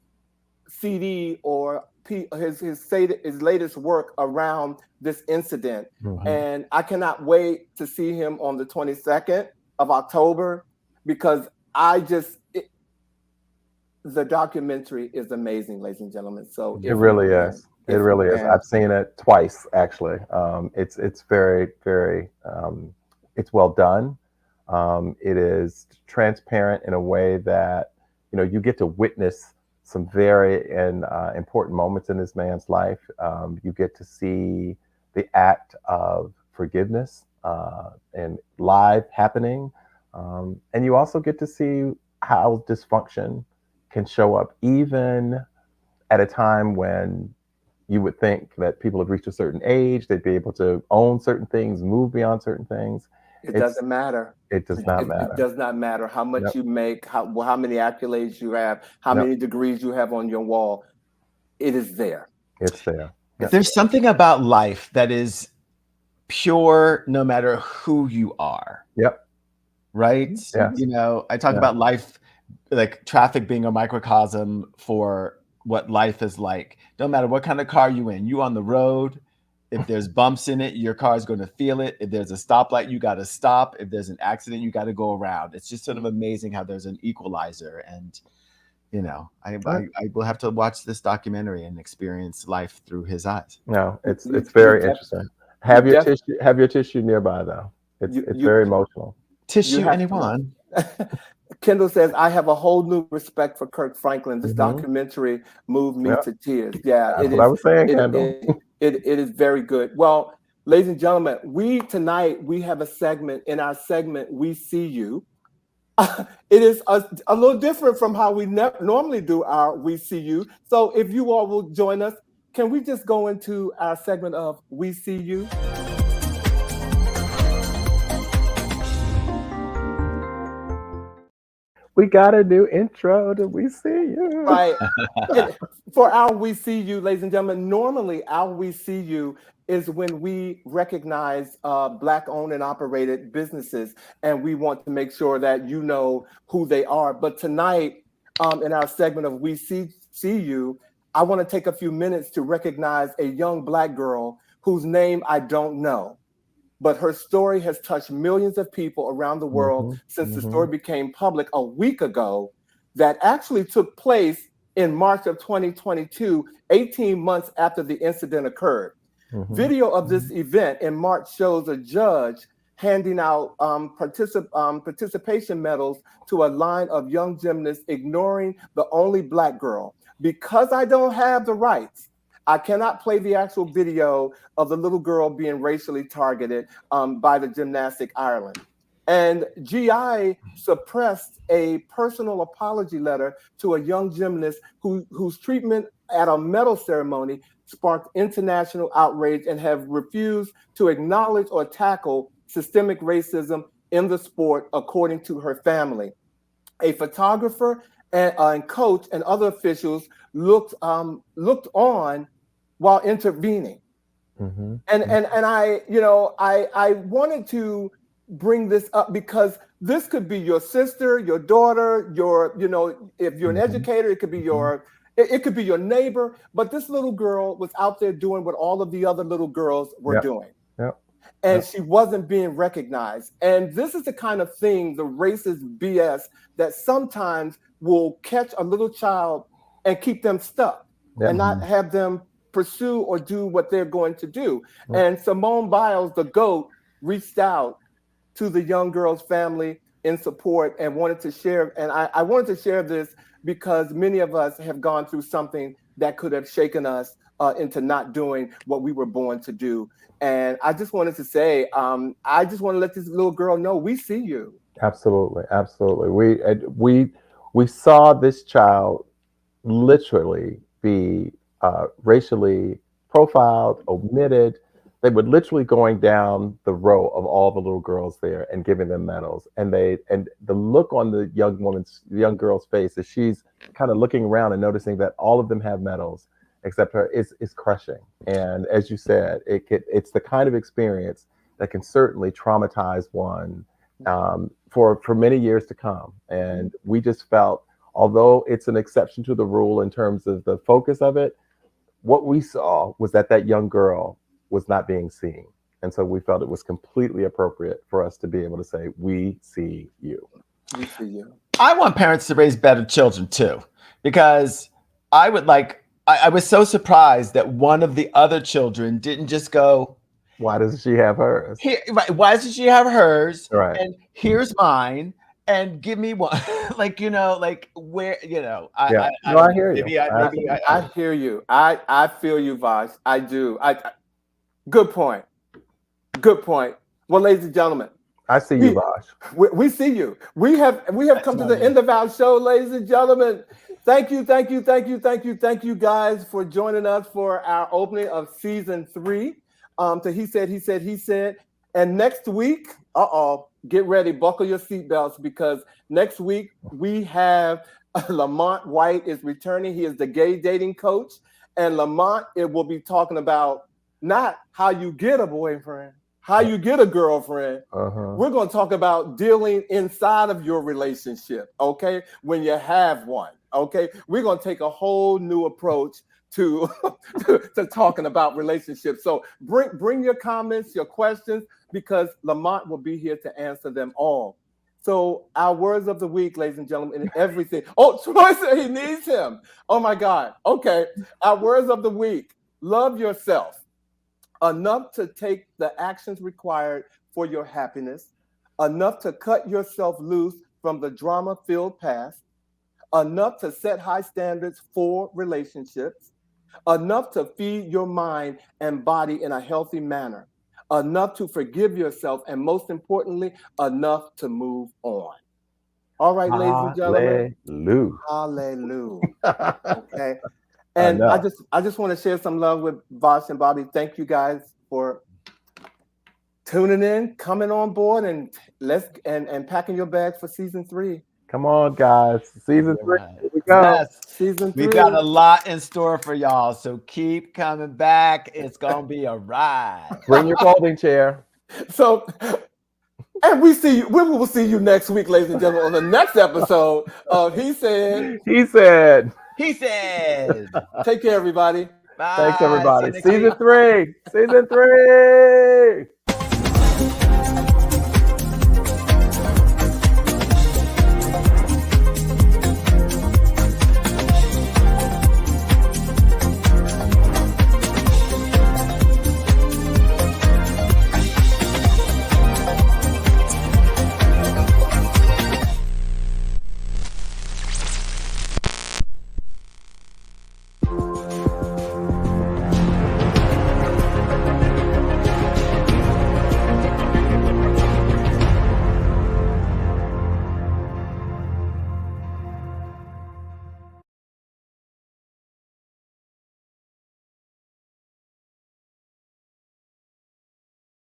CD or his latest work around this incident. And I cannot wait to see him on the 22nd of October because the documentary is amazing, ladies and gentlemen. So it really is. It really is. I've seen it twice, actually. It's very, very, it's well done. It is transparent in a way that, you know, you get to witness some very important moments in this man's life. You get to see the act of forgiveness and live happening. And you also get to see how dysfunction can show up even at a time when you would think that people have reached a certain age, they'd be able to own certain things, move beyond certain things. It doesn't matter. It does not matter. It does not matter how much you make, how many accolades you have, how many degrees you have on your wall. It is there. It's there. There's something about life that is pure no matter who you are. Yep. Right? Yeah. You know, I talk about life, like traffic being a microcosm for what life is like. No matter what kind of car you in, you on the road. If there's bumps in it, your car is going to feel it. If there's a stoplight, you got to stop. If there's an accident, you got to go around. It's just sort of amazing how there's an equalizer. And, you know, I will have to watch this documentary and experience life through his eyes. No, it's very interesting. Have your tissue nearby though. It's very emotional. Tissue, anyone? Kendall says, I have a whole new respect for Kirk Franklin. This documentary moved me to tears. Yeah, that's what I was saying, Kendall. It is very good. Well, ladies and gentlemen, tonight we have a segment. In our segment, We See You. It is a little different from how we normally do our We See You. So if you all will join us, can we just go into our segment of We See You? We got a new intro to We See You. Right. For our We See You, ladies and gentlemen, normally our We See You is when we recognize Black-owned and operated businesses, and we want to make sure that you know who they are. But tonight, in our segment of We See You, I want to take a few minutes to recognize a young Black girl whose name I don't know. But her story has touched millions of people around the world since the story became public a week ago, that actually took place in March of 2022, 18 months after the incident occurred. Video of this event in March shows a judge handing out participation medals to a line of young gymnasts, ignoring the only Black girl. Because I don't have the rights, I cannot play the actual video of the little girl being racially targeted by the Gymnastic Ireland. And GI suppressed a personal apology letter to a young gymnast whose treatment at a medal ceremony sparked international outrage and have refused to acknowledge or tackle systemic racism in the sport, according to her family. A photographer and coach and other officials looked on while intervening. Mm-hmm. And I wanted to bring this up because this could be your sister, your daughter, if you're an educator, it could be it could be your neighbor. But this little girl was out there doing what all of the other little girls were doing. Yep. And she wasn't being recognized. And this is the kind of thing, the racist BS, that sometimes will catch a little child and keep them stuck and not have them pursue or do what they're going to do. And Simone Biles, the GOAT, reached out to the young girl's family in support and wanted to share. And I wanted to share this because many of us have gone through something that could have shaken us into not doing what we were born to do. And I just wanted to say, I just want to let this little girl know we see you. Absolutely, absolutely. We saw this child literally be racially profiled, omitted. They were literally going down the row of all the little girls there and giving them medals. And the look on the young girl's face as she's kind of looking around and noticing that all of them have medals except her is crushing. And as you said, it's the kind of experience that can certainly traumatize one for many years to come. And we just felt, although it's an exception to the rule in terms of the focus of it, what we saw was that young girl was not being seen. And so we felt it was completely appropriate for us to be able to say, we see you. We see you. I want parents to raise better children too, because I was so surprised that one of the other children didn't just go, why doesn't she have hers? Why doesn't she have hers? Right. And here's mine. And give me one, where, I hear you. I hear you. I feel you, Vash. I do. Good point. Well, ladies and gentlemen, I see you, Vash. We see you. We have come to the end of our show, ladies and gentlemen. Thank you guys for joining us for our opening of season 3. To He Said. And next week, get ready, buckle your seatbelts, because next week we have Lamont White is returning. He is the gay dating coach. And Lamont, it will be talking about not how you get a boyfriend, how you get a girlfriend. We're going to talk about dealing inside of your relationship, okay? When you have one, okay? We're going to take a whole new approach to talking about relationships. So bring your comments, your questions, because Lamont will be here to answer them all. So our words of the week, ladies and gentlemen, and everything. Oh, Troy said he needs him. Oh my God. Okay. Our words of the week: love yourself enough to take the actions required for your happiness, enough to cut yourself loose from the drama-filled past, enough to set high standards for relationships, enough to feed your mind and body in a healthy manner, enough to forgive yourself, and most importantly, enough to move on. All right, ladies and gentlemen. Hallelujah. Okay. And I just want to share some love with Vash and Boddie. Thank you guys for tuning in, coming on board, and and packing your bags for season 3. Come on, guys. Season 3. Here we go. Yes. Season 3. We've got a lot in store for y'all, so keep coming back. It's going to be a ride. Bring your folding chair. So, and we will see you next week, ladies and gentlemen, on the next episode of He Said. He Said. He said. Take care, everybody. Bye. Thanks, everybody. Season 3.